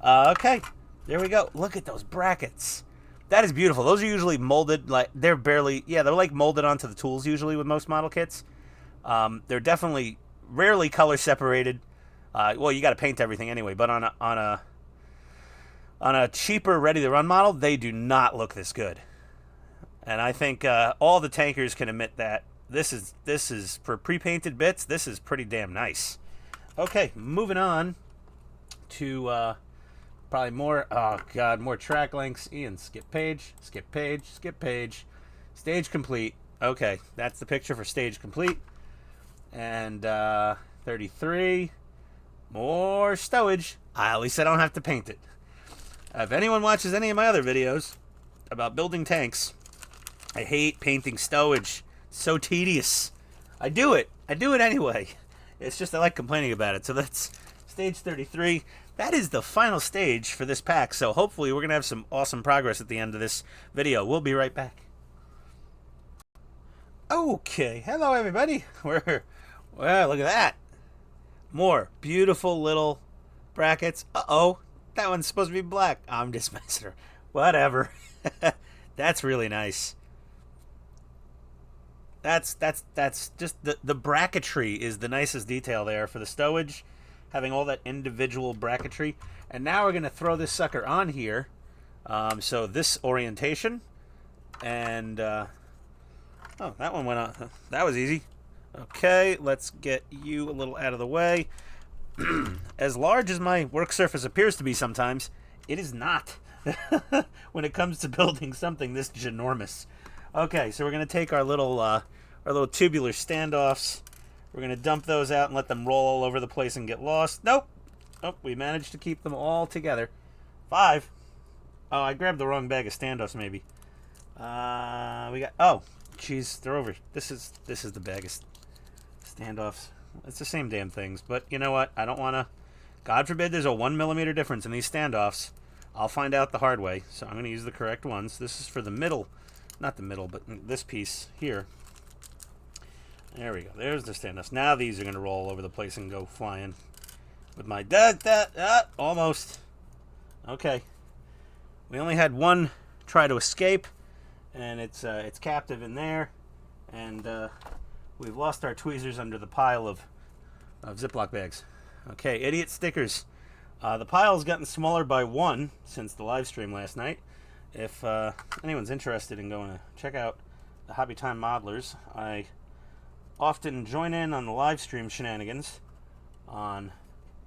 Okay, there we go. Look at those brackets. That is beautiful. Those are usually molded, like they're like molded onto the tools usually with most model kits. They're definitely rarely color separated. Well, you got to paint everything anyway, but on a cheaper ready to run model, they do not look this good. And I think all the tankers can admit that this is for pre-painted bits. This is pretty damn nice. Okay, moving on to probably more. Oh God, more track links. Ian, skip page, skip page, skip page. Stage complete. Okay, that's the picture for stage complete. And 33. More stowage. At least I don't have to paint it. If anyone watches any of my other videos about building tanks, I hate painting stowage. It's so tedious. I do it anyway. It's just I like complaining about it. So that's stage 33. That is the final stage for this pack. So hopefully we're going to have some awesome progress at the end of this video. We'll be right back. Okay. Hello, everybody. Well, look at that. More beautiful little brackets. Uh-oh. That one's supposed to be black. I'm just messing her. Whatever. That's really nice. That's just the bracketry is the nicest detail there for the stowage, having all that individual bracketry. And now we're gonna throw this sucker on here. So this orientation, and oh, that one went on. That was easy. Okay, let's get you a little out of the way. As large as my work surface appears to be sometimes, it is not when it comes to building something this ginormous. Okay, so we're going to take our little tubular standoffs. We're going to dump those out and let them roll all over the place and get lost. Nope. Oh, we managed to keep them all together. 5. Oh, I grabbed the wrong bag of standoffs maybe. We got, oh, geez, they're over. This is the bag of standoffs. It's the same damn things, but you know what? I don't want to. God forbid there's a 1mm difference in these standoffs. I'll find out the hard way, so I'm going to use the correct ones. This is for the middle, not the middle, but this piece here. There we go. There's the standoffs. Now these are going to roll over the place and go flying. With my almost. Okay. We only had one try to escape, and it's captive in there, and we've lost our tweezers under the pile of Ziploc bags. Okay, idiot stickers. The pile's gotten smaller by 1 since the live stream last night. If anyone's interested in going to check out the Hobby Time Modelers, I often join in on the live stream shenanigans on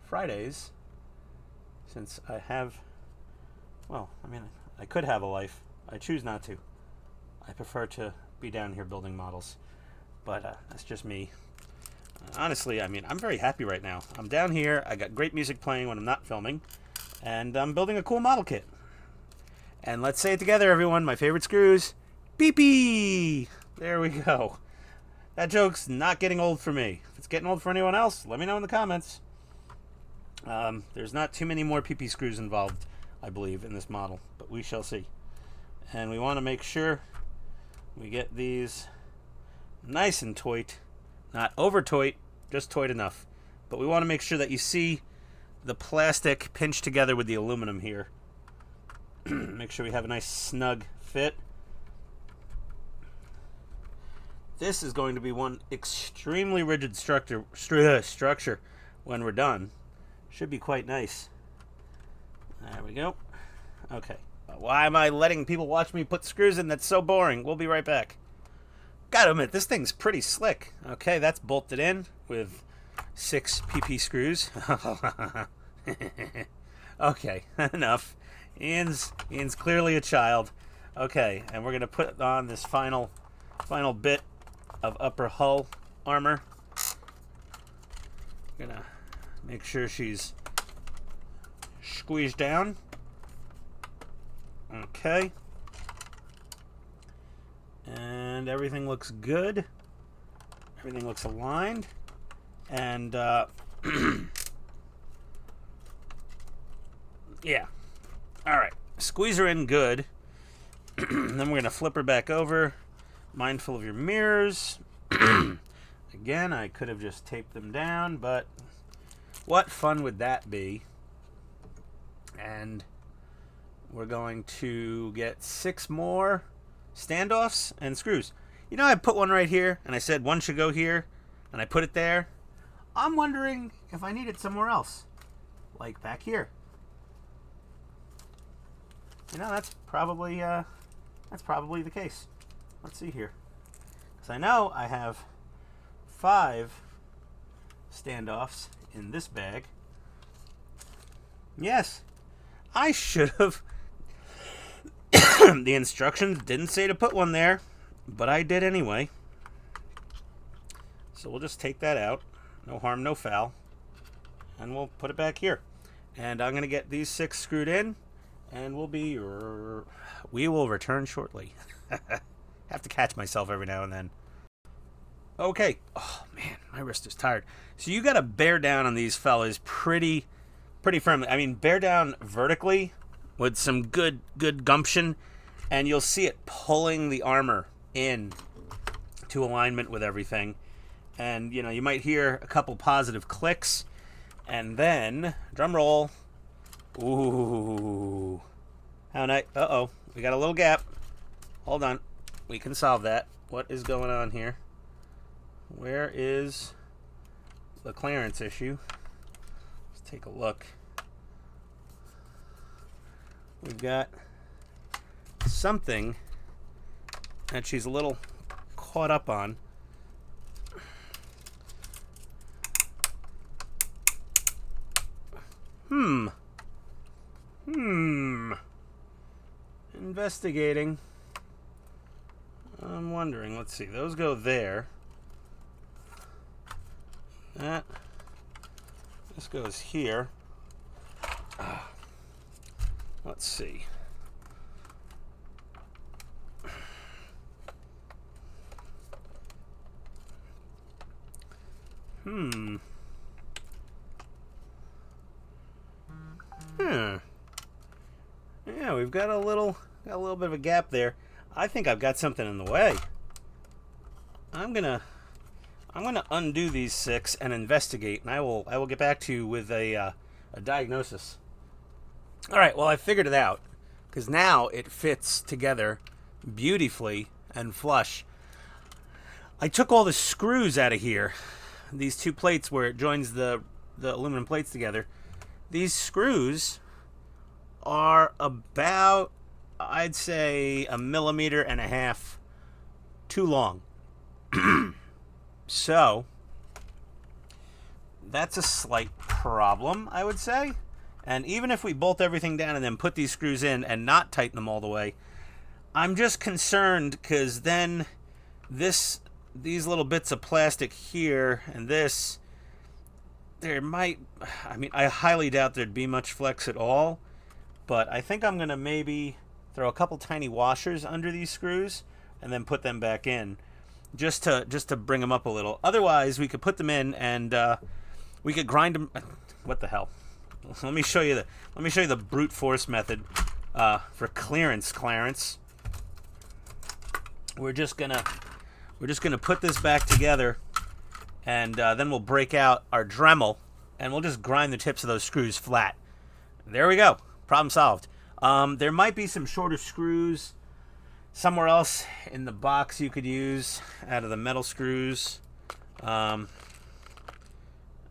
Fridays, since I have, well, I mean, I could have a life. I choose not to. I prefer to be down here building models. But that's just me. Honestly, I mean, I'm very happy right now. I'm down here. I got great music playing when I'm not filming. And I'm building a cool model kit. And let's say it together, everyone. My favorite screws. Pee-pee! There we go. That joke's not getting old for me. If it's getting old for anyone else, let me know in the comments. There's not too many more pee-pee screws involved, I believe, in this model. But we shall see. And we want to make sure we get these nice and toit, not over toit, just toit enough. But we want to make sure that you see the plastic pinched together with the aluminum here. Make sure we have a nice snug fit. This is going to be one extremely rigid structure when we're done. Should be quite nice. There we go. Okay. Why am I letting people watch me put screws in? That's so boring. We'll be right back. Gotta admit, this thing's pretty slick. Okay, that's bolted in with 6 PP screws. Okay, enough. Ian's clearly a child. Okay, and we're gonna put on this final bit of upper hull armor. Gonna make sure she's squeeze down. Okay. And everything looks good. Everything looks aligned. And, yeah. Alright. Squeeze her in good. Then we're going to flip her back over. Mindful of your mirrors. Again, I could have just taped them down, but what fun would that be? And we're going to get 6 more standoffs and screws. You know, I put one right here, and I said one should go here, and I put it there. I'm wondering if I need it somewhere else, like back here. You know, that's probably the case. Let's see here, because I know I have 5 standoffs in this bag. Yes, I should have. The instructions didn't say to put one there, but I did anyway. So we'll just take that out. No harm, no foul. And we'll put it back here. And I'm going to get these 6 screwed in, and we will return shortly. Have to catch myself every now and then. Okay. Oh, man, my wrist is tired. So you got to bear down on these fellas pretty firmly. I mean, bear down vertically with some good gumption, and you'll see it pulling the armor in to alignment with everything. And, you know, you might hear a couple positive clicks, and then, drum roll. Ooh. How nice. Uh-oh. We got a little gap. Hold on. We can solve that. What is going on here? Where is the clearance issue? Let's take a look. We've got something that she's a little caught up on. Investigating. I'm wondering. Let's see. Those go there. This goes here. Let's see. Yeah, we've got a little bit of a gap there. I think I've got something in the way. I'm gonna undo these 6 and investigate, and I will get back to you with a diagnosis. All right, well, I figured it out, because now it fits together beautifully and flush. I took all the screws out of here, these 2 plates where it joins the aluminum plates together. These screws are about, I'd say, 1.5 millimeters too long. So, that's a slight problem, I would say. And even if we bolt everything down and then put these screws in and not tighten them all the way, I'm just concerned because then these little bits of plastic here and this, I highly doubt there'd be much flex at all, but I think I'm going to maybe throw a couple tiny washers under these screws and then put them back in just to bring them up a little. Otherwise, we could put them in and we could grind them. What the hell? Let me show you the brute force method for clearance, Clarence. We're just gonna put this back together, and then we'll break out our Dremel, and we'll just grind the tips of those screws flat. There we go. Problem solved. There might be some shorter screws somewhere else in the box you could use out of the metal screws. I'm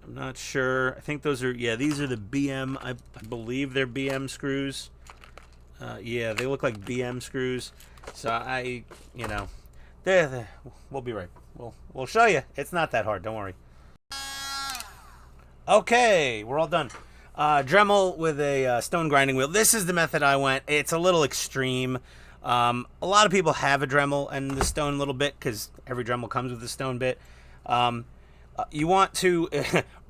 not sure. I think these are the BM. I believe they're BM screws. Yeah, they look like BM screws. So we'll be right. We'll show you. It's not that hard. Don't worry. Okay, we're all done. Dremel with a stone grinding wheel. This is the method I went. It's a little extreme. A lot of people have a Dremel and the stone little bit because every Dremel comes with a stone bit. You want to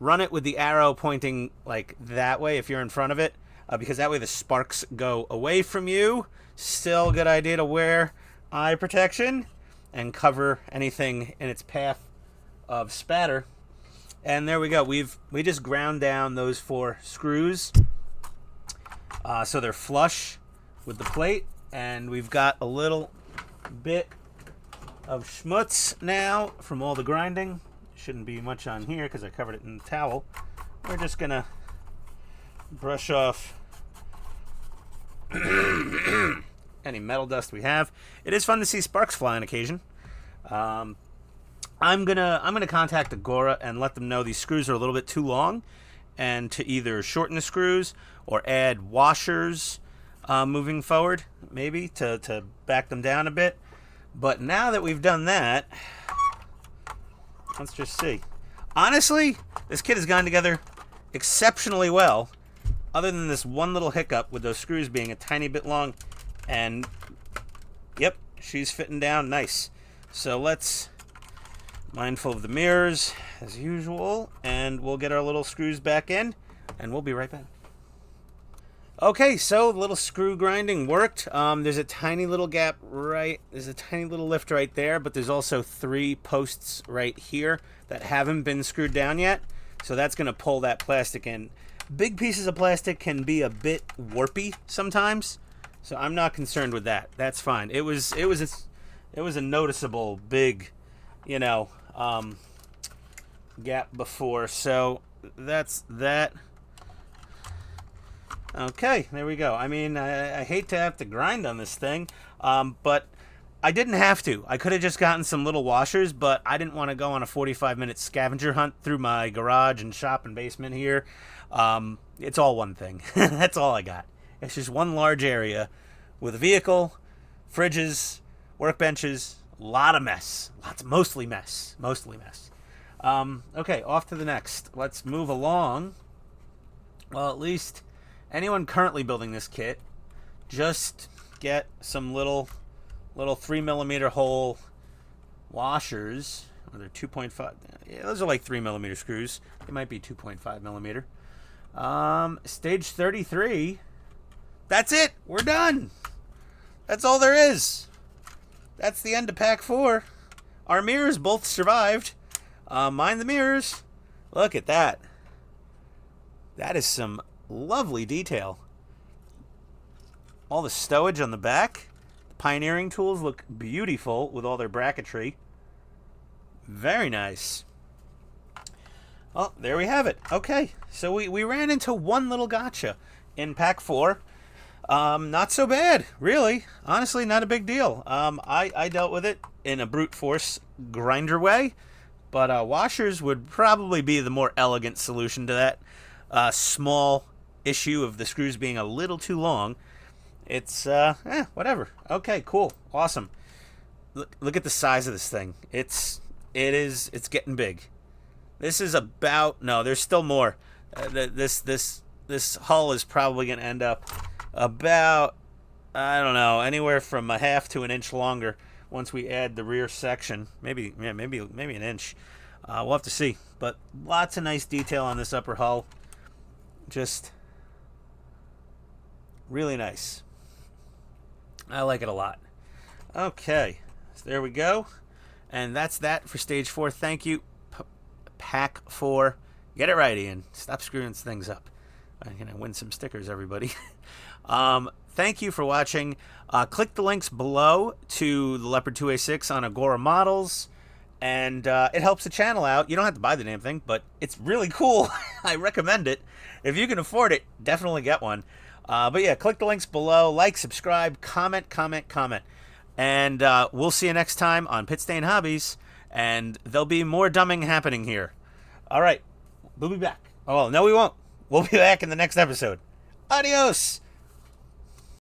run it with the arrow pointing like that way if you're in front of it. because that way the sparks go away from you. Still a good idea to wear eye protection and cover anything in its path of spatter. And there we go. We just ground down those 4 screws so they're flush with the plate, and we've got a little bit of schmutz now from all the grinding. Shouldn't be much on here because I covered it in the towel. We're just gonna brush off any metal dust we have. It is fun to see sparks fly on occasion. I'm gonna contact Agora and let them know these screws are a little bit too long, and to either shorten the screws or add washers moving forward, maybe to back them down a bit. But now that we've done that, let's just see. Honestly, this kit has gone together exceptionally well, other than this one little hiccup with those screws being a tiny bit long. And yep, she's fitting down nice. So let's, mindful of the mirrors as usual, and we'll get our little screws back in, and we'll be right back. Okay, so the little screw grinding worked. There's a tiny little gap there's a tiny little lift right there, but there's also 3 posts right here that haven't been screwed down yet. So that's going to pull that plastic in. Big pieces of plastic can be a bit warpy sometimes, so I'm not concerned with that. That's fine. It was a noticeable big, gap before. So that's that. Okay, there we go. I mean, I hate to have to grind on this thing, but I didn't have to. I could have just gotten some little washers, but I didn't want to go on a 45-minute scavenger hunt through my garage and shop and basement here. It's all one thing. That's all I got. It's just one large area with a vehicle, fridges, workbenches, a lot of mess. Mostly mess. Okay, off to the next. Let's move along. Well, at least anyone currently building this kit, just get some little 3mm hole washers. Oh, they're 2.5. Yeah, those are like 3mm screws. They might be 2.5mm. Stage 33. That's it. We're done. That's all there is. That's the end of pack 4. Our mirrors both survived. Mind the mirrors. Look at that. That is some lovely detail. All the stowage on the back. The pioneering tools look beautiful with all their bracketry. Very nice. Well, there we have it. Okay, so we ran into one little gotcha in pack 4. Not so bad, really. Honestly, not a big deal. I dealt with it in a brute force grinder way, but washers would probably be the more elegant solution to that small issue of the screws being a little too long. It's whatever. Okay, cool, awesome. Look at the size of this thing. It's getting big. This is about, no, there's still more. This hull is probably going to end up about, I don't know, anywhere from a half to an inch longer once we add the rear section. Maybe an inch. We'll have to see. But lots of nice detail on this upper hull. Just really nice. I like it a lot. Okay, so there we go. And that's that for stage 4. Thank you, pack 4. Get it right, Ian. Stop screwing things up. I'm going to win some stickers, everybody. Thank you for watching. Click the links below to the Leopard 2A6 on Agora models, and it helps the channel out. You don't have to buy the damn thing, but it's really cool. I recommend it. If you can afford it, definitely get one. But yeah, click the links below. Like, subscribe, comment. And we'll see you next time on Pit Stain Hobbies, and there'll be more dumbing happening here. All right, we'll be back. Oh, well, no, we won't. We'll be back in the next episode. Adios!